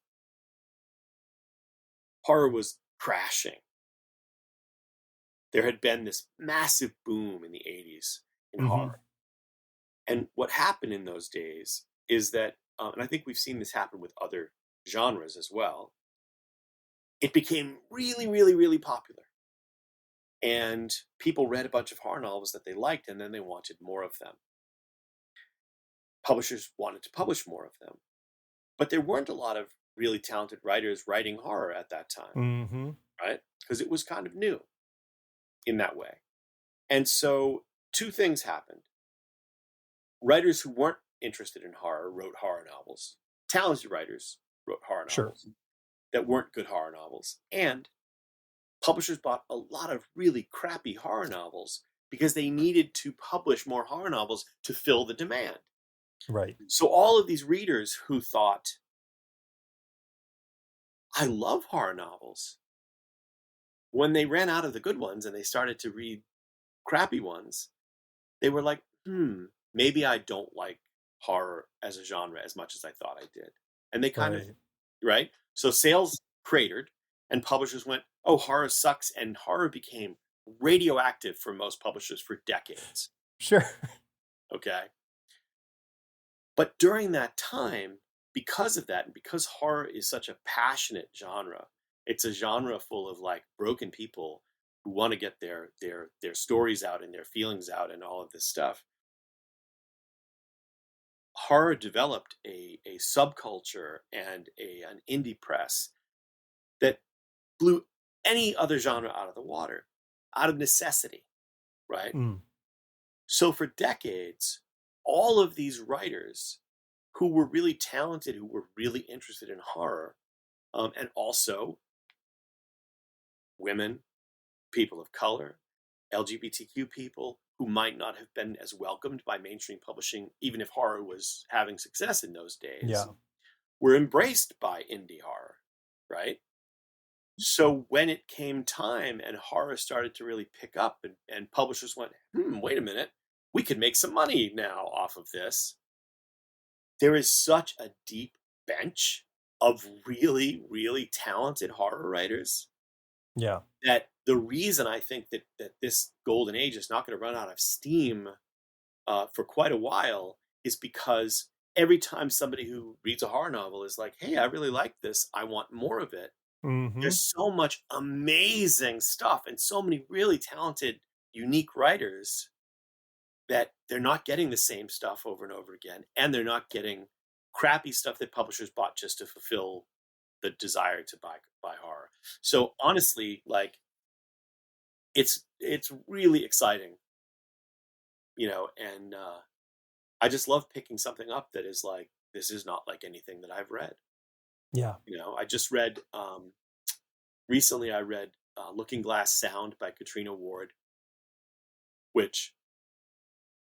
horror was crashing. There had been this massive boom in the '80s in Mm-hmm. horror. And what happened in those days is that, and I think we've seen this happen with other genres as well, it became really, really, really popular. And people read a bunch of horror novels that they liked, and then they wanted more of them. Publishers wanted to publish more of them. But there weren't a lot of really talented writers writing horror at that time, Mm-hmm. right? Because it was kind of new in that way. And so two things happened. Writers who weren't interested in horror wrote horror novels. Talented writers wrote horror Sure. novels that weren't good horror novels. And publishers bought a lot of really crappy horror novels because they needed to publish more horror novels to fill the demand. Right. So all of these readers who thought, I love horror novels, when they ran out of the good ones and they started to read crappy ones, they were like, maybe I don't like horror as a genre as much as I thought I did. And they kind of, Right. right? So sales cratered, and publishers went, oh, horror sucks. And horror became radioactive for most publishers for decades. Sure. Okay. But during that time, because of that, and because horror is such a passionate genre, it's a genre full of like broken people who want to get their stories out and their feelings out and all of this stuff. Horror developed a subculture and an indie press that blew any other genre out of the water, out of necessity, right? Mm. So for decades, all of these writers who were really talented, who were really interested in horror, and also women, people of color, LGBTQ people who might not have been as welcomed by mainstream publishing, even if horror was having success in those days, Yeah. were embraced by indie horror, right? So when it came time and horror started to really pick up and publishers went, wait a minute, we could make some money now off of this. There is such a deep bench of really, really talented horror writers Yeah. that the reason I think that this golden age is not going to run out of steam for quite a while is because every time somebody who reads a horror novel is like, hey, I really like this, I want more of it. Mm-hmm. There's so much amazing stuff and so many really talented, unique writers that they're not getting the same stuff over and over again, and they're not getting crappy stuff that publishers bought just to fulfill the desire to buy horror. So honestly, like it's really exciting, and I just love picking something up that is like this is not like anything that I've read. Yeah. I just read recently. I read Looking Glass Sound by Katrina Ward, which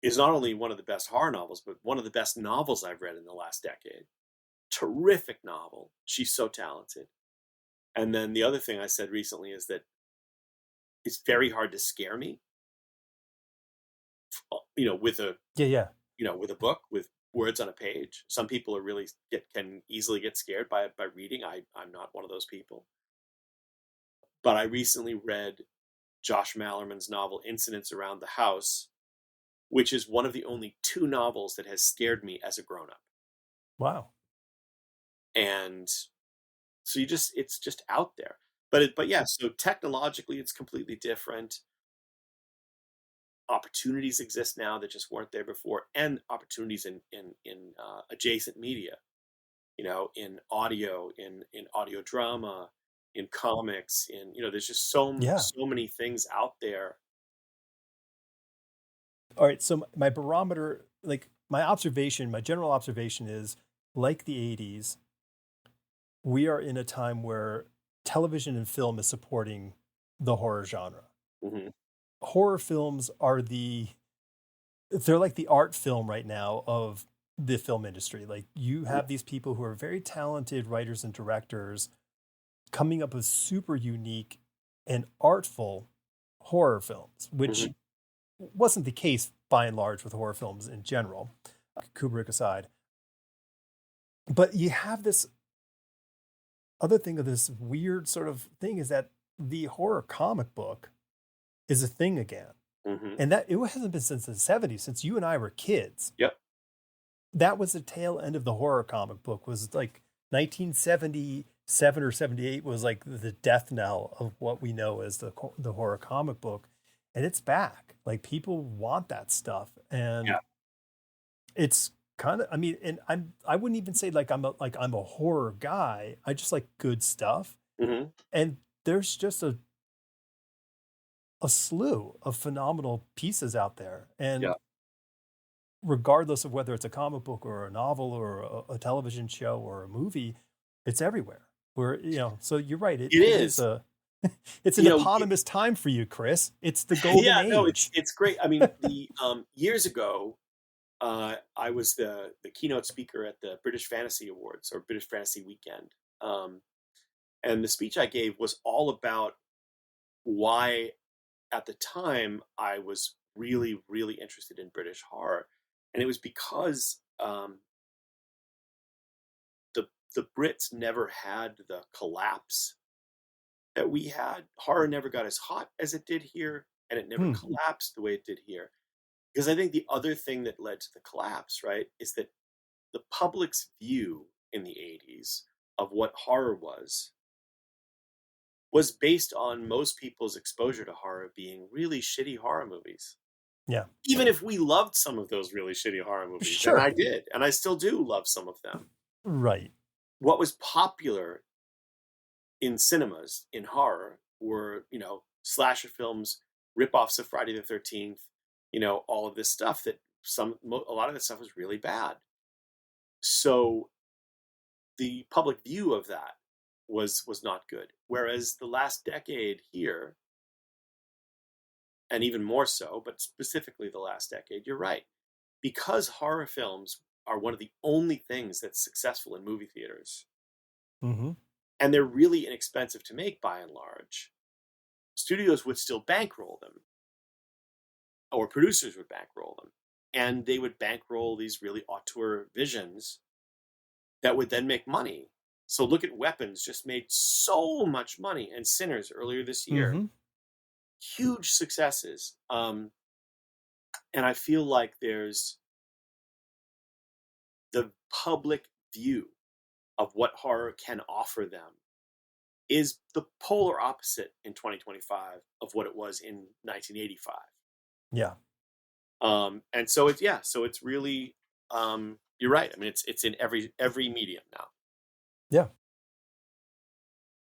is not only one of the best horror novels, but one of the best novels I've read in the last decade. Terrific novel. She's so talented. And then the other thing I said recently is that it's very hard to scare me, with a Yeah. Yeah. with a book with words on a page. Some people are really can easily get scared by reading. I'm not one of those people. But I recently read Josh Mallerman's novel Incidents Around the House, which is one of the only two novels that has scared me as a grown-up. Wow. And so it's just out there. But yeah, so technologically it's completely different. Opportunities exist now that just weren't there before, and opportunities in adjacent media, in audio, in audio drama, in comics, there's just Yeah. so many things out there. All right. So my barometer, like my general observation is like the 80s, we are in a time where television and film is supporting the horror genre. Hmm. Horror films are they're like the art film right now of the film industry. Like you have these people who are very talented writers and directors coming up with super unique and artful horror films, Hmm. which wasn't the case by and large with horror films in general, Kubrick aside. But you have this other thing of this weird sort of thing is that the horror comic book is a thing again. Hmm. And that it hasn't been since the 70s, since you and I were kids. Yep. That was the tail end of the horror comic book, was like 1977 or 78 was like the death knell of what we know as the horror comic book. And it's back. Like people want that stuff. And Yeah. it's kind of, I mean, and I wouldn't even say like I'm a horror guy. I just like good stuff. Hmm. And there's just a slew of phenomenal pieces out there. Yeah. And regardless of whether it's a comic book or a novel or a television show or a movie, it's everywhere. So you're right. It It is is. it's an eponymous time for you, Chris. It's the golden Yeah, no, age. it's great. I mean, the years ago, I was the keynote speaker at the British Fantasy Awards or British Fantasy Weekend, and the speech I gave was all about why, at the time, I was really, really interested in British horror, and it was because the Brits never had the collapse that we had. Horror never got as hot as it did here, and it never Hmm. collapsed the way it did here. Because I think the other thing that led to the collapse, right, is that the public's view in the 80s of what horror was based on most people's exposure to horror being really shitty horror movies. Yeah. Even if we loved some of those really shitty horror movies, and Sure. I did, and I still do love some of them, Right. what was popular in cinemas in horror were, slasher films, rip-offs of Friday the 13th, all of this stuff that a lot of this stuff was really bad. So the public view of that was not good. Whereas the last decade here, and even more so, but specifically the last decade, you're right. Because horror films are one of the only things that's successful in movie theaters, Mm-hmm. and they're really inexpensive to make by and large, studios would still bankroll them, or producers would bankroll them. And they would bankroll these really auteur visions that would then make money. So look at Weapons, just made so much money, and Sinners earlier this year, Mm-hmm. huge successes. And I feel like there's the public view of what horror can offer them is the polar opposite in 2025 of what it was in 1985. Yeah. And so it's yeah, so it's really you're right. I mean, it's in every medium now. Yeah.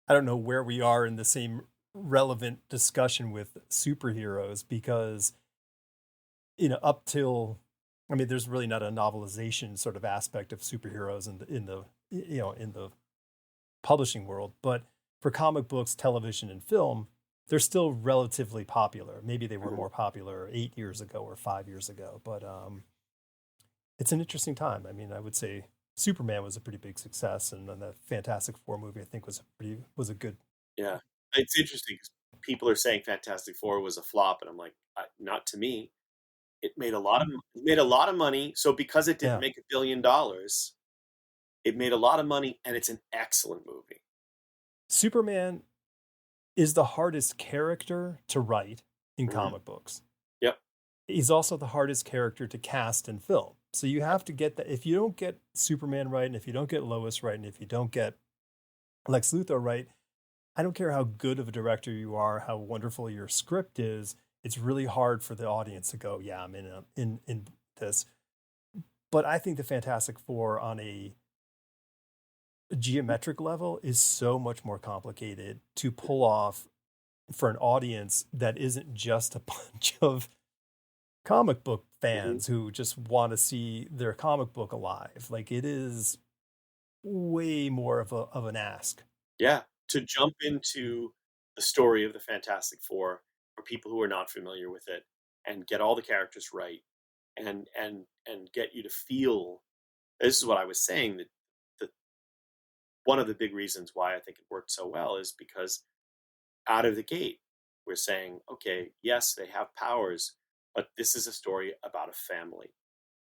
I don't know where we are in the same relevant discussion with superheroes because, up till, I mean, there's really not a novelization sort of aspect of superheroes in the publishing world, but for comic books, television, and film, they're still relatively popular. Maybe they were Mhm. more popular 8 years ago or 5 years ago, but it's an interesting time. I mean, I would say Superman was a pretty big success, and then the Fantastic Four movie I think was a good. Yeah, it's interesting 'cause people are saying Fantastic Four was a flop, and I'm like, not to me. It made a lot of money. So because it didn't Yeah. make $1 billion, it made a lot of money, and it's an excellent movie. Superman is the hardest character to write in Mhm. comic books. Yep. He's also the hardest character to cast in film. So you have to get that. If you don't get Superman right, and if you don't get Lois right, and if you don't get Lex Luthor right, I don't care how good of a director you are, how wonderful your script is. It's really hard for the audience to go, yeah, I'm in this. But I think the Fantastic Four on a geometric level is so much more complicated to pull off for an audience that isn't just a bunch of comic book Mhm. fans who just want to see their comic book alive. Like it is way more of an ask. Yeah, to jump into the story of the Fantastic Four for people who are not familiar with it, and get all the characters right, and get you to feel. This is what I was saying, that one of the big reasons why I think it worked so well is because out of the gate, we're saying, okay, yes, they have powers, but this is a story about a family.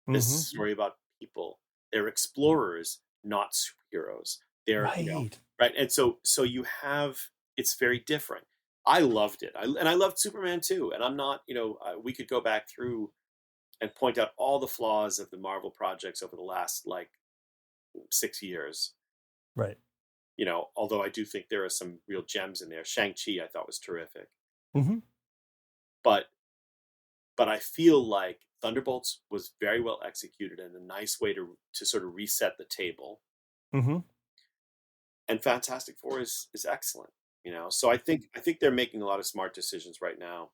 This is Mm-hmm. a story about people. They're explorers, not superheroes. They're, Right. right. And so you have, it's very different. I loved it. And I loved Superman too. And I'm not, we could go back through and point out all the flaws of the Marvel projects over the last like 6 years. Right. Although I do think there are some real gems in there. Shang-Chi I thought was terrific. Mm-hmm. But I feel like Thunderbolts was very well executed and a nice way to sort of reset the table. Mm-hmm. And Fantastic Four is excellent. So I think they're making a lot of smart decisions right now.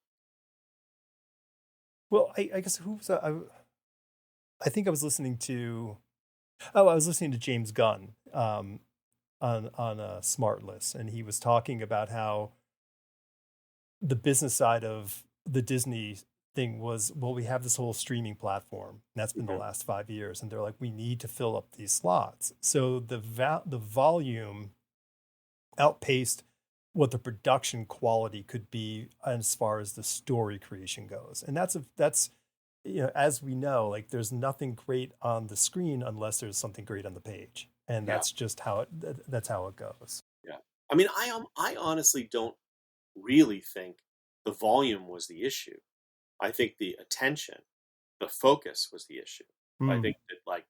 Well, I guess who was I think I was listening to. Oh, I was listening to James Gunn on a Smart List, and he was talking about how the business side of the Disney thing was, well, we have this whole streaming platform, and that's been the Mhm. last 5 years, and they're like, we need to fill up these slots. So the volume outpaced what the production quality could be as far as the story creation goes, and that's as we know, like there's nothing great on the screen unless there's something great on the page, and Yeah, that's how it goes. yeah. I mean, I honestly don't really think the volume was the issue. I think the attention, the focus was the issue. I Hmm. think that like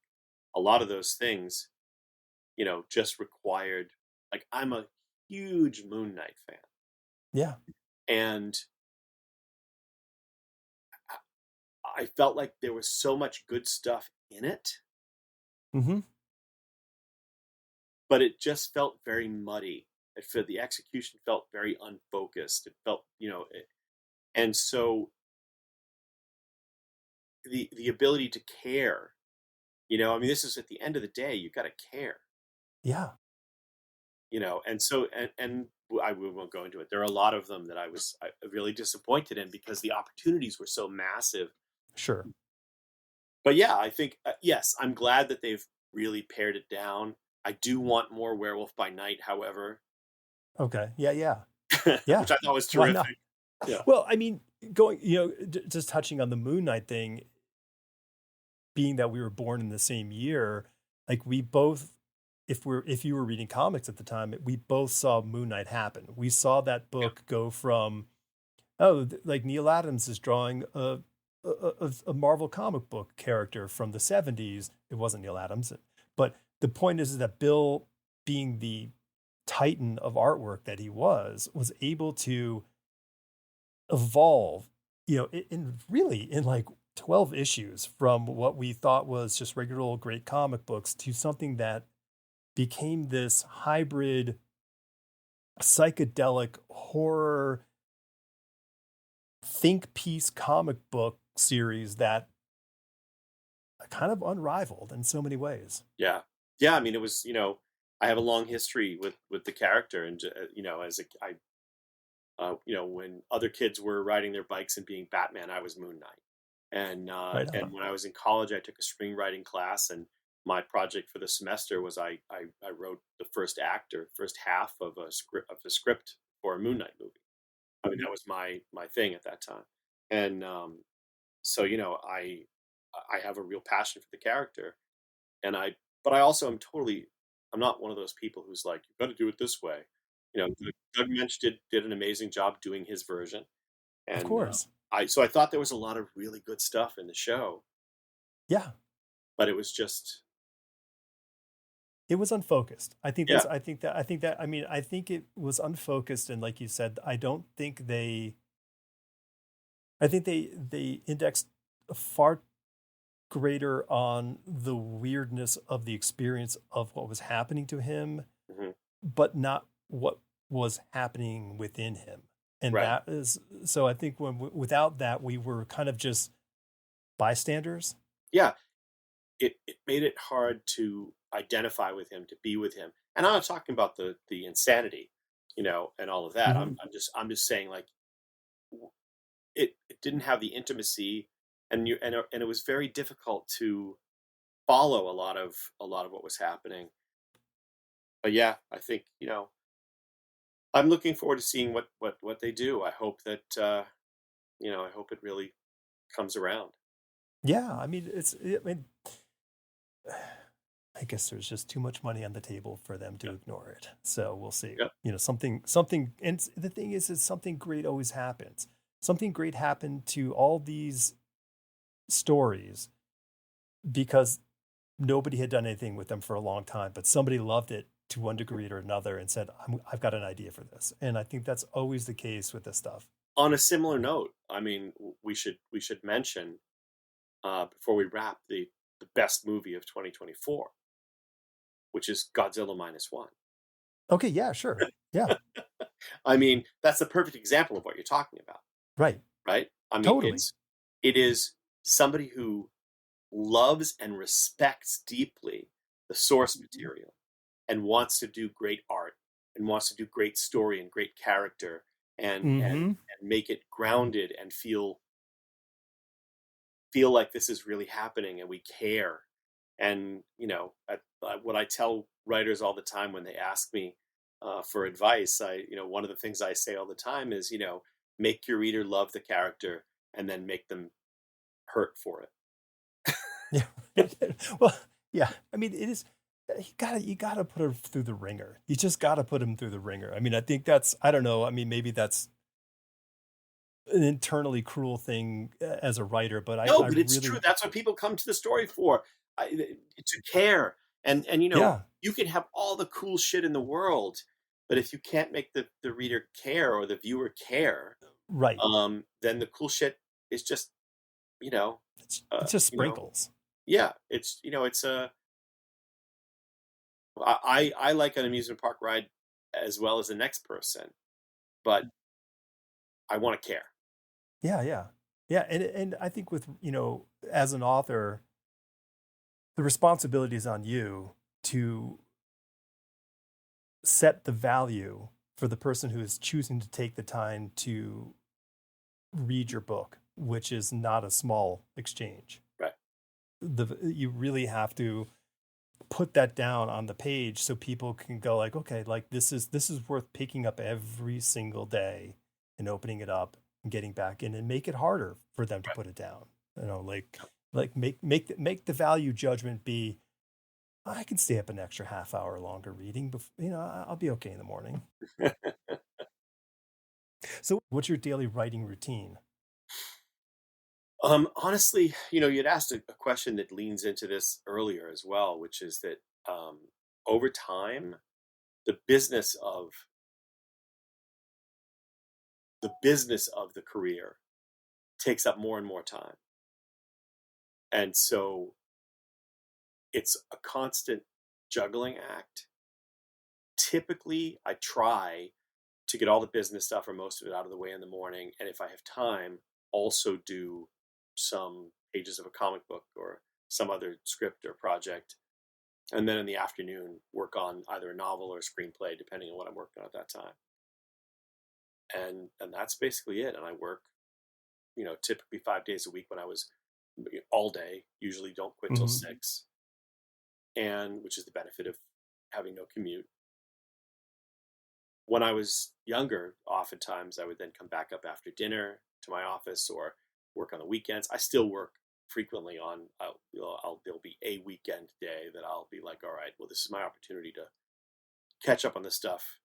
a lot of those things, just required. Like I'm a huge Moon Knight fan, Yeah. and I felt like there was so much good stuff in it, Hmm. but it just felt very muddy. The execution felt very unfocused. It felt, and so the ability to care, I mean, this is at the end of the day, you got to care, Yeah. and so and we won't go into it. There are a lot of them that I was really disappointed in because the opportunities were so massive. Sure. But yeah, I think yes, I'm glad that they've really pared it down. I do want more Werewolf by Night, however, Okay. Yeah. Yeah. Yeah. which I thought was Why not? terrific. Yeah, Well, I mean, going, just touching on the Moon Knight thing, being that we were born in the same year, like we both, if you were reading comics at the time, we both saw Moon Knight happen. We saw that yeah, book go from, like Neil Adams is drawing a Marvel comic book character from the 70s. It wasn't Neil Adams, but the point is that Bill, being the titan of artwork that he was able to evolve, in like 12 issues from what we thought was just regular old great comic books to something that became this hybrid psychedelic horror think piece comic book series that kind of unrivaled in so many ways. yeah, yeah. I mean, it was I have a long history with the character, and as when other kids were riding their bikes and being Batman, I was Moon Knight. Right And on. when I was in college, I took a screenwriting class, and my project for the semester was I wrote the first act or first half of a script for a Moon Knight movie. I mean, that was my thing at that time, and so I have a real passion for the character, and but I also I'm not one of those people who's like, you've got to do it this way. Doug Mensch did an amazing job doing his version, Of and course. I thought there was a lot of really good stuff in the show, Yeah. but it was just It was unfocused. yeah, I mean, I think it was unfocused. And like you said, I think they indexed far greater on the weirdness of the experience of what was happening to him, mhm, but not what was happening within him. And right, that is, so I think without that, we were kind of just bystanders. yeah. It made it hard to identify with him, to be with him, and I'm not talking about the insanity, and all of that. Hmm. I'm just saying like it didn't have the intimacy, and it was very difficult to follow a lot of what was happening. But yeah, I think I'm looking forward to seeing what they do. I hope that I hope it really comes around. Yeah. I mean, I mean, I guess there's just too much money on the table for them to Yeah, ignore it. So we'll see. yeah, Something, and the thing is something great always happens. Something great happened to all these stories because nobody had done anything with them for a long time, but somebody loved it to one degree or another and said, I've got an idea for this. And I think that's always the case with this stuff. on a similar note, I mean, we should mention before we wrap the best movie of 2024, which is Godzilla minus one. Okay. Yeah, sure. Yeah. I mean, that's the perfect example of what you're talking about, Right. right? I mean, Totally. it is somebody who loves and respects deeply the source material and wants to do great art and wants to do great story and great character and Hmm. make it grounded and feel like this is really happening and we care. And what I tell writers all the time when they ask me for advice, one of the things I say all the time is, make your reader love the character and then make them hurt for Yeah. it. Well, yeah. I mean, it is. You gotta put him through the ringer. You just gotta put him through the ringer. I mean, I think that's. I don't know. I mean, maybe that's an internally cruel thing as a writer, but No, I but it's true. really, That's what people come to the story for, to care. And yeah, you can have all the cool shit in the world, but if you can't make the reader care or the viewer care, right. then the cool shit is just you know, It's just you know, sprinkles. yeah, it's a. I like an amusement park ride as well as the next person, but I want to care. Yeah, yeah, yeah. And I think with as an author, the responsibility is on you to set the value for the person who is choosing to take the time to read your book, which is not a small exchange. Right. You really have to put that down on the page so people can go like, okay, like this is worth picking up every single day and opening it up and getting back in, and make it harder for them to Right. put it down. Make the value judgment be, I can stay up an extra half hour longer reading, I'll be okay in the morning. So what's your daily writing routine? Honestly, you'd asked a question that leans into this earlier as well, which is that over time, the business of the career takes up more and more time, and so it's a constant juggling act. Typically, I try to get all the business stuff or most of it out of the way in the morning, and if I have time, also do some pages of a comic book or some other script or project, and then in the afternoon work on either a novel or a screenplay, depending on what I'm working on at that time. And that's basically it. And I work, typically 5 days a week when I was all day. Usually don't quit till 6, and which is the benefit of having no commute. When I was younger, oftentimes I would then come back up after dinner to my office or work on the weekends. I still work frequently on. There'll be a weekend day that I'll be like, all right, well, this is my opportunity to catch up on the stuff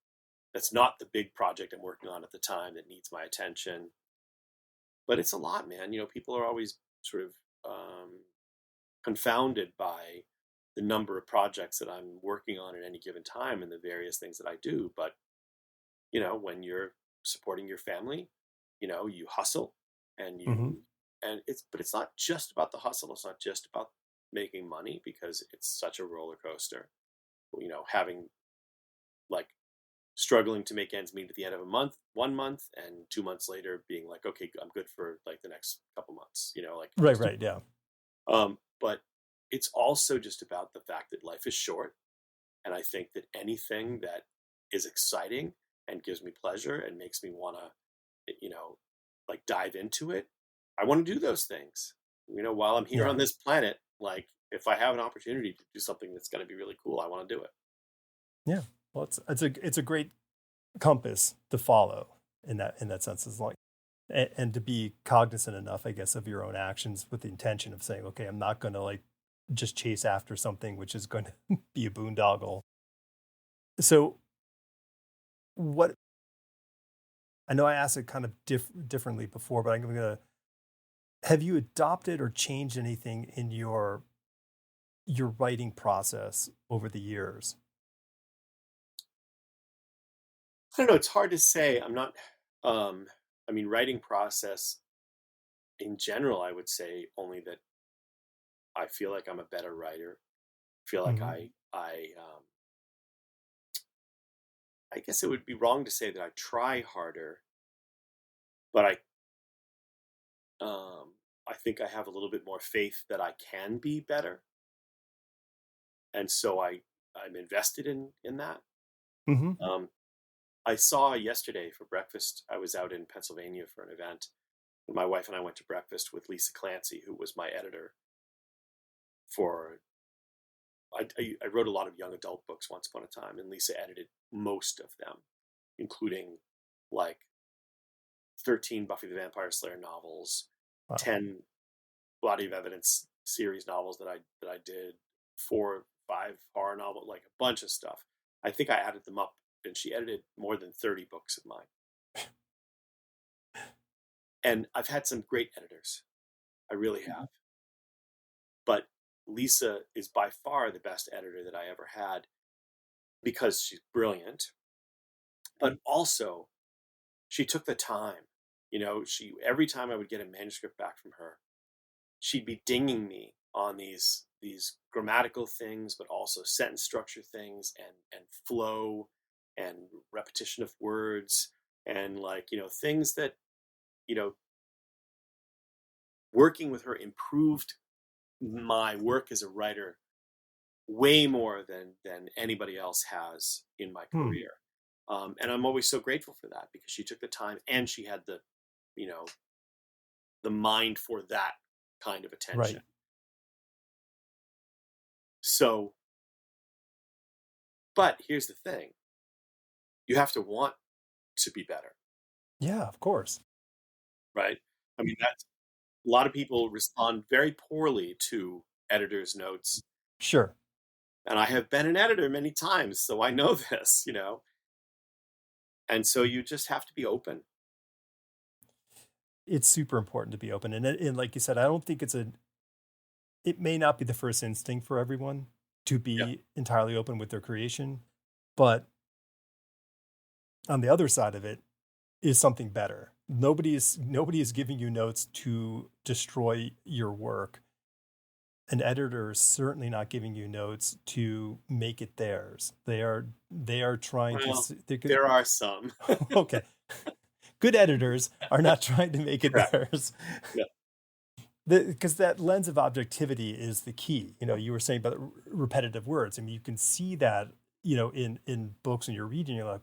that's not the big project I'm working on at the time that needs my attention. But it's a lot, man. People are always sort of confounded by the number of projects that I'm working on at any given time and the various things that I do. But when you're supporting your family, you hustle, and Mm-hmm. it's not just about the hustle. It's not just about making money, because it's such a roller coaster. Having, like, struggling to make ends meet at the end of 1 month, and 2 months later being like, okay, I'm good for like the next couple months, like just, Right. Yeah. but it's also just about the fact that life is short. And I think that anything that is exciting and gives me pleasure and makes me want to, like, dive into it, I want to do those things, while I'm here Yeah. on this planet. Like, if I have an opportunity to do something that's going to be really cool, I want to do it. Yeah. Well, it's a great compass to follow in that sense, is like, and to be cognizant enough, I guess, of your own actions with the intention of saying, okay, I'm not going to like just chase after something which is going to be a boondoggle. So what, I know I asked it kind of differently before, but I'm going to, have you adopted or changed anything in your writing process over the years? I don't know. It's hard to say. I'm not. Um, I mean, writing process in general, I would say only that I feel like I'm a better writer. I feel like Mm-hmm. I guess it would be wrong to say that I try harder, but I think I have a little bit more faith that I can be better, and so I'm invested in that. Mm-hmm. Um, I saw yesterday for breakfast. I was out in Pennsylvania for an event. My wife and I went to breakfast with Lisa Clancy, who was my editor for. I wrote a lot of young adult books once upon a time, and Lisa edited most of them, including like 13 Buffy the Vampire Slayer novels, Wow. 10 Body of Evidence series novels that I did, 4, 5 horror novels, like a bunch of stuff. I think I added them up, and she edited more than 30 books of mine. And I've had some great editors. I really have. But Lisa is by far the best editor that I ever had, because she's brilliant, but also she took the time. She, every time I would get a manuscript back from her, she'd be dinging me on these grammatical things, but also sentence structure things, and flow and repetition of words, and, like, things that, you know working with her improved my work as a writer way more than anybody else has in my Hmm. career. And I'm always so grateful for that because she took the time and she had the, you know, the mind for that kind of attention. Right. So, but here's the thing, you have to want to be better, Yeah, of course. right? I mean, that's a lot of people respond very poorly to editors' notes. Sure. And I have been an editor many times, so I know this, And so you just have to be open. It's super important to be open. And like you said, I don't think it may not be the first instinct for everyone to Yeah. be entirely open with their creation, but on the other side of it is something better. Nobody is giving you notes to destroy your work. An editor is certainly not giving you notes to make it theirs. They are trying to Well, they could there are some. okay. Good editors are not trying to make it Correct. theirs. Yeah. Because that lens of objectivity is the key. You were saying about repetitive words. I mean, you can see that, in books and you're reading, you're like,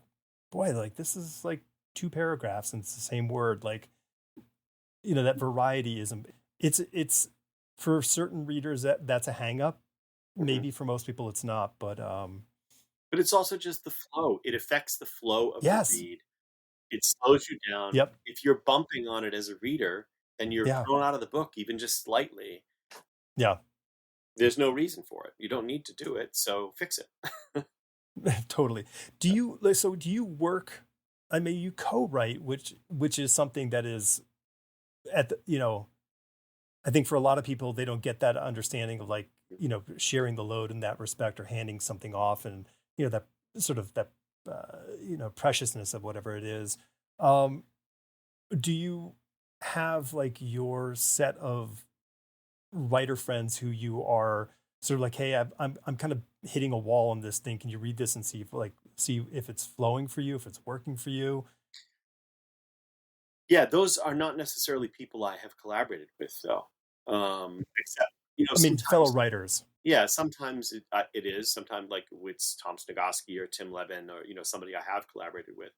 boy, like this is like two paragraphs and it's the same word. Like, that variety it's for certain readers that's a hang up. Mhm. Maybe for most people it's not, but But it's also just the flow. It affects the flow of the yes. read. It slows you down. Yep. If you're bumping on it as a reader, then you're Yeah. thrown out of the book even just slightly. Yeah. There's no reason for it. You don't need to do it, so fix it. Totally. Do you work, I mean, you co-write, which is something that is at the, I think for a lot of people, they don't get that understanding of like, sharing the load in that respect or handing something off and, that sort of that, preciousness of whatever it is. Um, do you have like your set of writer friends who you are sort of like, hey, I'm kind of hitting a wall on this thing. Can you read this and see if it's flowing for you, if it's working for you? Yeah, those are not necessarily people I have collaborated with, though. Except, I mean, fellow sometimes, writers. yeah, sometimes it is. Sometimes, like with Tom Snagoski or Tim Levin, or somebody I have collaborated with.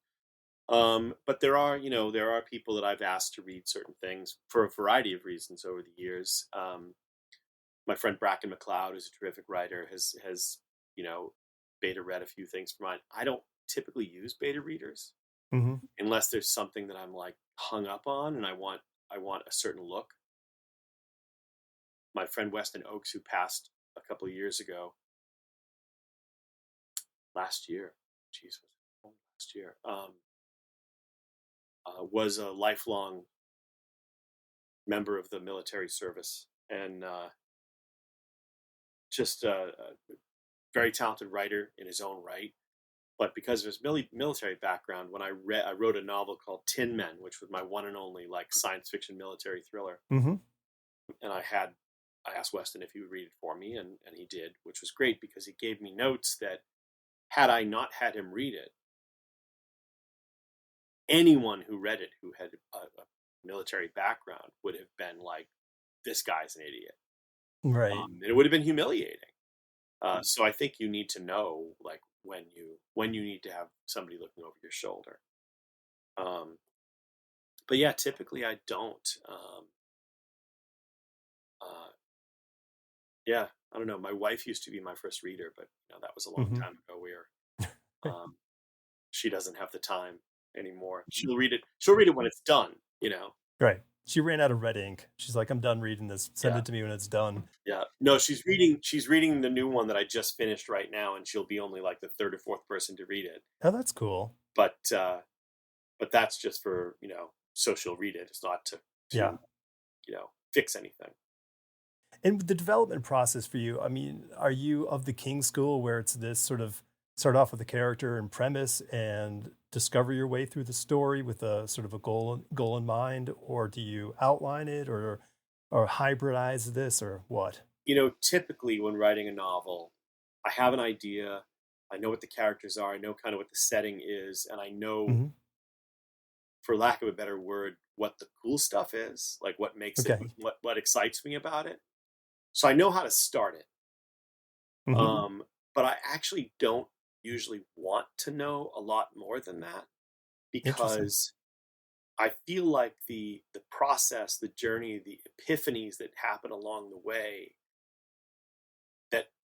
But there are people that I've asked to read certain things for a variety of reasons over the years. My friend Bracken McLeod, who's a terrific writer, has you know beta read a few things for mine. I don't typically use beta readers Hmm. unless there's something that I'm like hung up on and I want a certain look. My friend Weston Oakes, who passed a couple of years ago, last year, geez, was it last year, was a lifelong member of the military service and just a very talented writer in his own right. But because of his military background, when I wrote a novel called Tin Men, which was my one and only like science fiction military thriller, Hmm. and I asked Weston if he would read it for me, and he did, which was great because he gave me notes that had I not had him read it, anyone who read it who had a military background would have been like, "This guy's an idiot," Right. and it would have been humiliating. So I think you need to know like when you need to have somebody looking over your shoulder. Um, but yeah, typically I don't. Uh, yeah, I don't know. My wife used to be my first reader, but that was a long Hmm. time ago. Um, she doesn't have the time anymore. She'll read it when it's done. Right. She ran out of red ink. She's like, I'm done reading this. Send Yeah. it to me when it's done. Yeah. No, she's reading the new one that I just finished right now, and she'll be only like the third or fourth person to read it. Oh, that's cool. But that's just for, so she'll read it. It's not to Yeah. to, fix anything. And the development process for you, I mean, are you of the King school where it's this sort of start off with a character and premise and discover your way through the story with a sort of a goal in mind, or do you outline it or hybridize this or what? Typically when writing a novel, I have an idea. I know what the characters are. I know kind of what the setting is, and I know, Hmm. for lack of a better word, what the cool stuff is, like what makes it, Okay. what excites me about it. So I know how to start it. Hmm. Um, but I actually don't. usually want to know a lot more than that Interesting. because I feel like the process, the journey, the epiphanies that happen along the way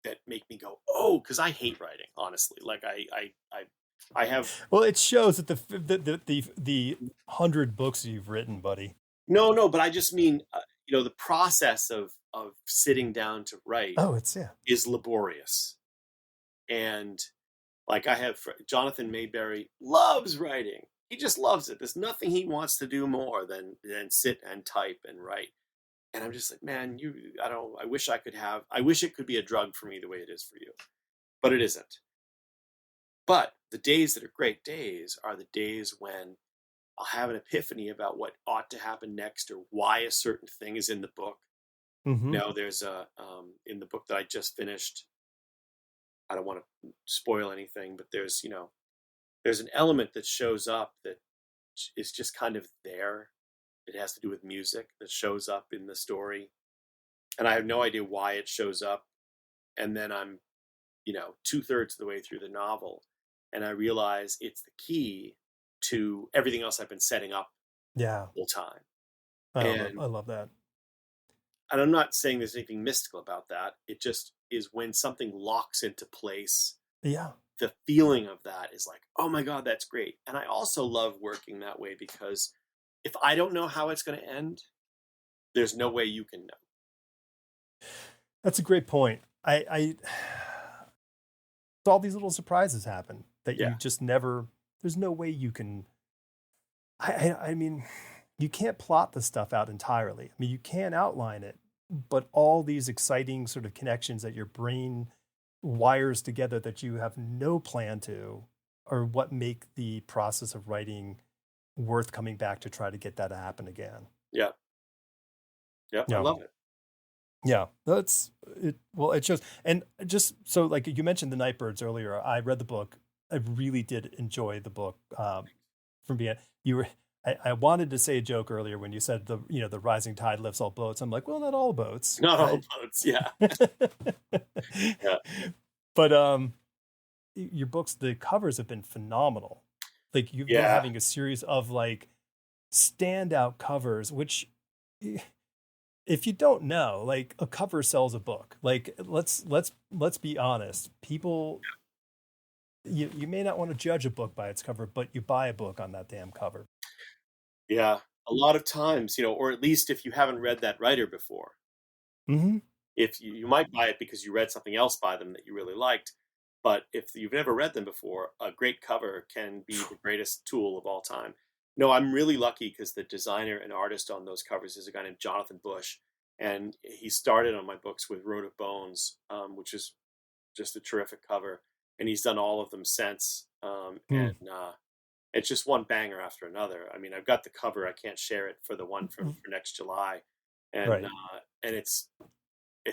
that make me go, oh, because I hate writing, honestly. Like I have Well, it shows that the 100 books you've written, buddy. no, but I just mean the process of sitting down to write Oh, it's yeah. is laborious, and like I have Jonathan Mayberry loves writing. He just loves it. There's nothing he wants to do more than sit and type and write. And I'm just like, man, I don't. I wish I could have. I wish it could be a drug for me the way it is for you, but it isn't. But the days that are great days are the days when I'll have an epiphany about what ought to happen next or why a certain thing is in the book. Mm-hmm. There's a in the book that I just finished. I don't want to spoil anything, but there's an element that shows up that is just kind of there. It has to do with music that shows up in the story, and I have no idea why it shows up. And then I'm, 2/3 of the way through the novel, and I realize it's the key to everything else I've been setting up Yeah, the whole time. I And love that. and I'm not saying there's anything mystical about that. It just is when something locks into place. Yeah, The feeling of that is like, oh my God, that's great. And I also love working that way because if I don't know how it's going to end, there's no way you can know. that's a great point. All these little surprises happen that Yeah. you just never. There's no way you can. I mean, you can't plot the stuff out entirely. I mean, you can outline it, but all these exciting sort of connections that your brain wires together that you have no plan to are what make the process of writing worth coming back to try to get that to happen again. Yeah. Yep. I Yeah. love it. Yeah, that's it. Well, it shows. And just so, like you mentioned the Nightbirds earlier, I read the book. I really did enjoy the book. From being you were, I wanted to say a joke earlier when you said the rising tide lifts all boats. I'm like, well, not all boats. Not all boats. Yeah. Yeah. But your books, the covers have been phenomenal. Like you've been Yeah. having a series of like standout covers, which if you don't know, like a cover sells a book. Like let's be honest. People you may not want to judge a book by its cover, but you buy a book on that damn cover. Yeah. A lot of times, or at least if you haven't read that writer before, Mm-hmm. if you might buy it because you read something else by them that you really liked. But if you've never read them before, a great cover can be the greatest tool of all time. No, I'm really lucky because the designer and artist on those covers is a guy named Jonathan Bush, and he started on my books with Road of Bones, which is just a terrific cover, and he's done all of them since. Hmm. And it's just one banger after another. I mean, I've got the cover; I can't share it for the one for next July, and Right. it's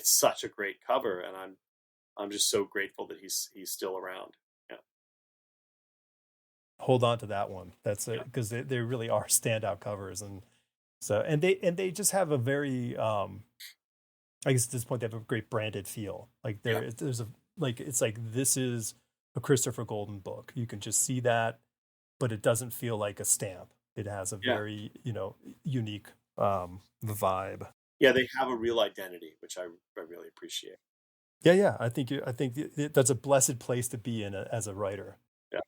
such a great cover, and I'm just so grateful that he's still around. Yeah, Hold on to that one. That's yeah, it because they really are standout covers, and so and they just have a very I guess at this point they have a great branded feel. Like yeah, there's a like it's like this is a Christopher Golden book. You can just see that, but it doesn't feel like a stamp. It has a yeah, very unique vibe. yeah. They have a real identity, which I really appreciate. Yeah, yeah. I think that's a blessed place to be in as a writer. Yeah,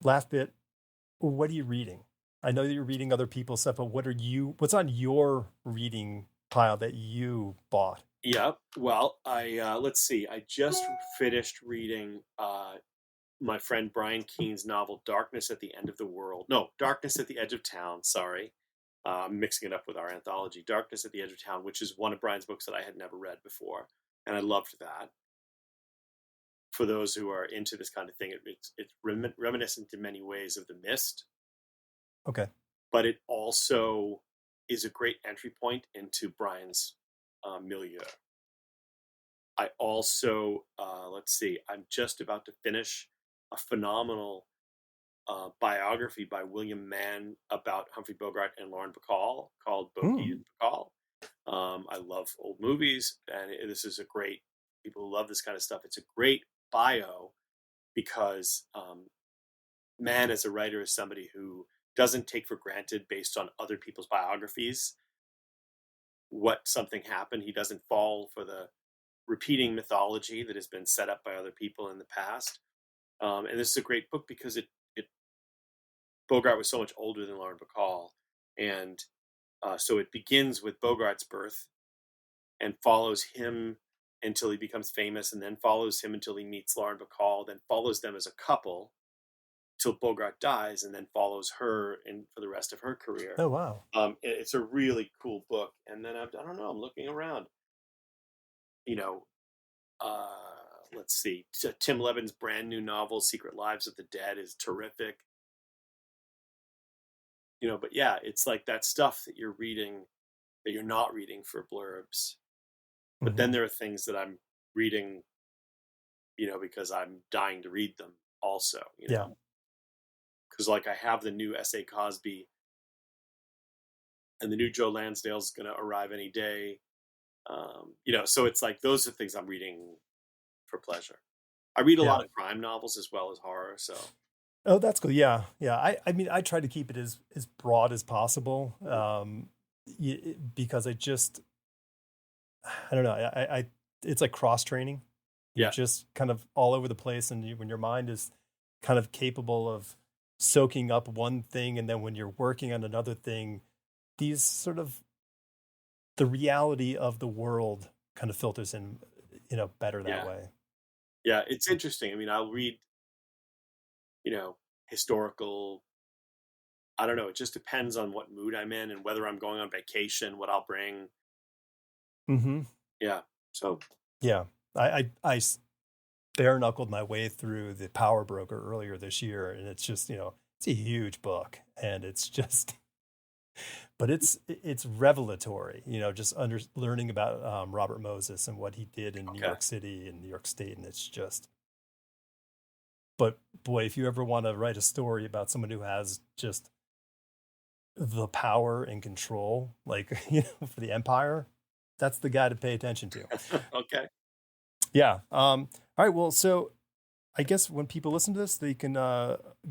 Last bit. What are you reading? I know that you're reading other people's stuff, but what's on your reading pile that you bought? yeah. Well, I let's see. I just finished reading my friend Brian Keene's novel "Darkness at the End of the World." No, "Darkness at the Edge of Town." Sorry, I'm mixing it up with our anthology, "Darkness at the Edge of Town," which is one of Brian's books that I had never read before, and I loved that. For those who are into this kind of thing, it's reminiscent in many ways of The Mist, Okay. but it also is a great entry point into Brian's milieu. I also, let's see, I'm just about to finish a phenomenal biography by William Mann about Humphrey Bogart and Lauren Bacall called Bogey Hmm. and Bacall. I love old movies, and this is a great, people who love this kind of stuff, it's a great bio because Mann as a writer is somebody who doesn't take for granted based on other people's biographies what something happened. He doesn't fall for the repeating mythology that has been set up by other people in the past. And this is a great book because it Bogart was so much older than Lauren Bacall, and so it begins with Bogart's birth and follows him until he becomes famous, and then follows him until he meets Lauren Bacall, then follows them as a couple till Bogart dies, and then follows her in for the rest of her career. Oh, wow. It's a really cool book. And then I don't know. I'm looking around. You know, uh, let's see. Tim Levin's brand new novel, Secret Lives of the Dead, is terrific. But yeah, it's like that stuff that you're reading that you're not reading for blurbs. But then there are things that I'm reading, because I'm dying to read them also, Yeah. Because like I have the new S.A. Cosby and the new Joe Lansdale's going to arrive any day. So it's like those are things I'm reading for pleasure. I read a lot of crime novels as well as horror. So. Oh, that's cool. Yeah. Yeah. I mean, I try to keep it as broad as possible. Because I don't know. It's like cross training. You're just kind of all over the place. And when your mind is kind of capable of soaking up one thing, and then when you're working on another thing, these sort of the reality of the world kind of filters in, better that way. Yeah. It's interesting. I mean, I'll read, historical. I don't know. It just depends on what mood I'm in and whether I'm going on vacation, what I'll bring. Mm-hmm. Yeah. So. Yeah. I bare knuckled my way through The Power Broker earlier this year, and it's just, it's a huge book, and it's just, but it's revelatory, just learning about Robert Moses and what he did in New York City and New York State, and it's just. But boy, if you ever want to write a story about someone who has just the power and control, like, for the empire, that's the guy to pay attention to. Okay. Yeah. All right. Well, so I guess when people listen to this, they can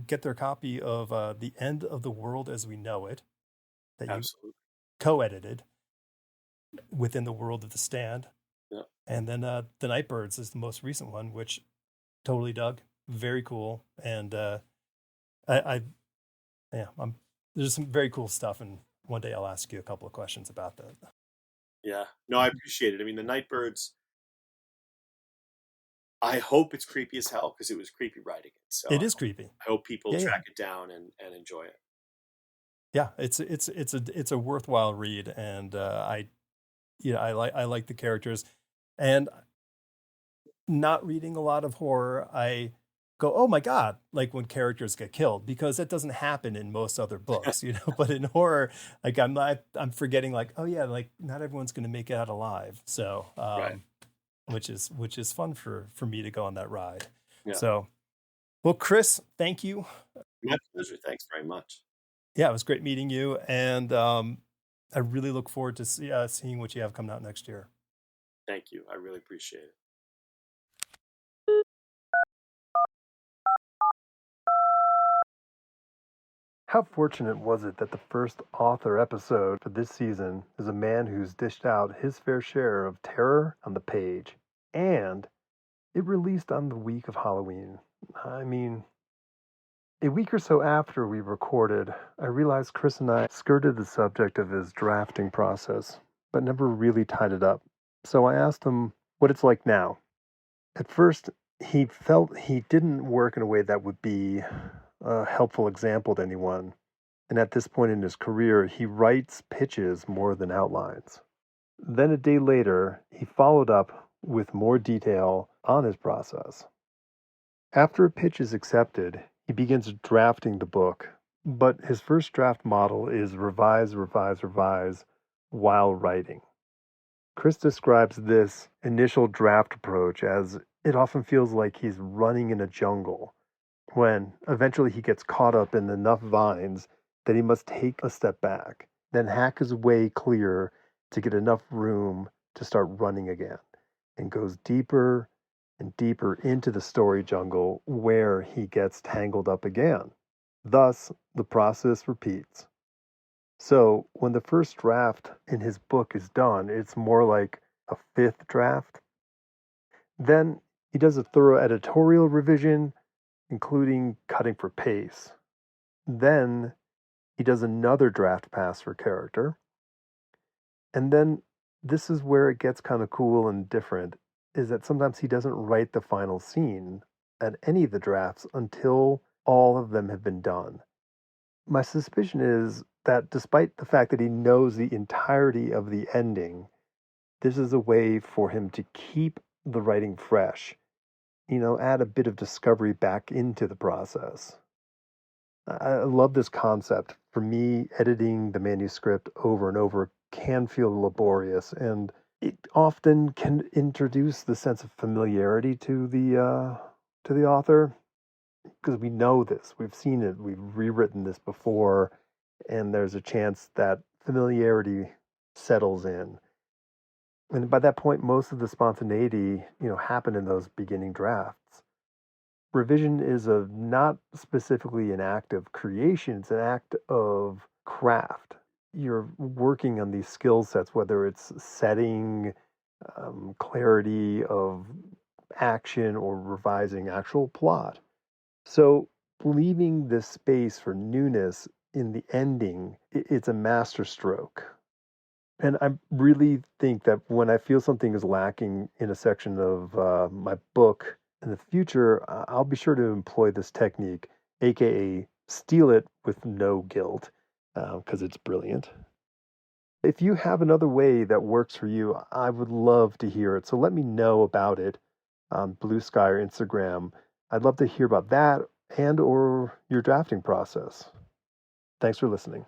get their copy of The End of the World as We Know It, that you co-edited within the world of The Stand. Yeah. And then The Night Birds is the most recent one, which totally dug. Very cool. And there's some very cool stuff. And one day I'll ask you a couple of questions about that. Yeah. No, I appreciate it. I mean, The Night Birds, I hope it's creepy as hell because it was creepy writing it. So it is creepy. I hope people track it down and enjoy it. Yeah, it's a worthwhile read, and I like the characters, and not reading a lot of horror, I go, oh my God, like when characters get killed, because that doesn't happen in most other books, but in horror, like I'm forgetting, like, oh yeah, like not everyone's going to make it out alive. So, which is fun for me to go on that ride. Yeah. So, well, Chris, thank you. My pleasure. Thanks very much. Yeah, it was great meeting you. And I really look forward to seeing what you have coming out next year. Thank you. I really appreciate it. How fortunate was it that the first author episode for this season is a man who's dished out his fair share of terror on the page, and it released on the week of Halloween. I mean, a week or so after we recorded, I realized Chris and I skirted the subject of his drafting process, but never really tied it up. So I asked him what it's like now. At first, he felt he didn't work in a way that would be a helpful example to anyone. And at this point in his career, he writes pitches more than outlines. Then a day later, he followed up with more detail on his process. After a pitch is accepted, he begins drafting the book, but his first draft model is revise, revise, revise while writing. Chris describes this initial draft approach as it often feels like he's running in a jungle, when eventually he gets caught up in enough vines that he must take a step back, then hack his way clear to get enough room to start running again, and goes deeper and deeper into the story jungle where he gets tangled up again. Thus, the process repeats. So, when the first draft in his book is done, it's more like a fifth draft. Then he does a thorough editorial revision, including cutting for pace. Then he does another draft pass for character. And then this is where it gets kind of cool and different, is that sometimes he doesn't write the final scene at any of the drafts until all of them have been done. My suspicion is that despite the fact that he knows the entirety of the ending, this is a way for him to keep the writing fresh, add a bit of discovery back into the process. I love this concept. For me, editing the manuscript over and over can feel laborious, and it often can introduce the sense of familiarity to the author, because we know this, we've seen it, we've rewritten this before, and there's a chance that familiarity settles in. And by that point, most of the spontaneity, happened in those beginning drafts. Revision is a not specifically an act of creation, it's an act of craft. You're working on these skill sets, whether it's setting, clarity of action, or revising actual plot. So, leaving this space for newness in the ending, it's a masterstroke. And I really think that when I feel something is lacking in a section of my book in the future, I'll be sure to employ this technique, aka steal it with no guilt, because it's brilliant. If you have another way that works for you, I would love to hear it. So let me know about it on Blue Sky or Instagram. I'd love to hear about that and or your drafting process. Thanks for listening.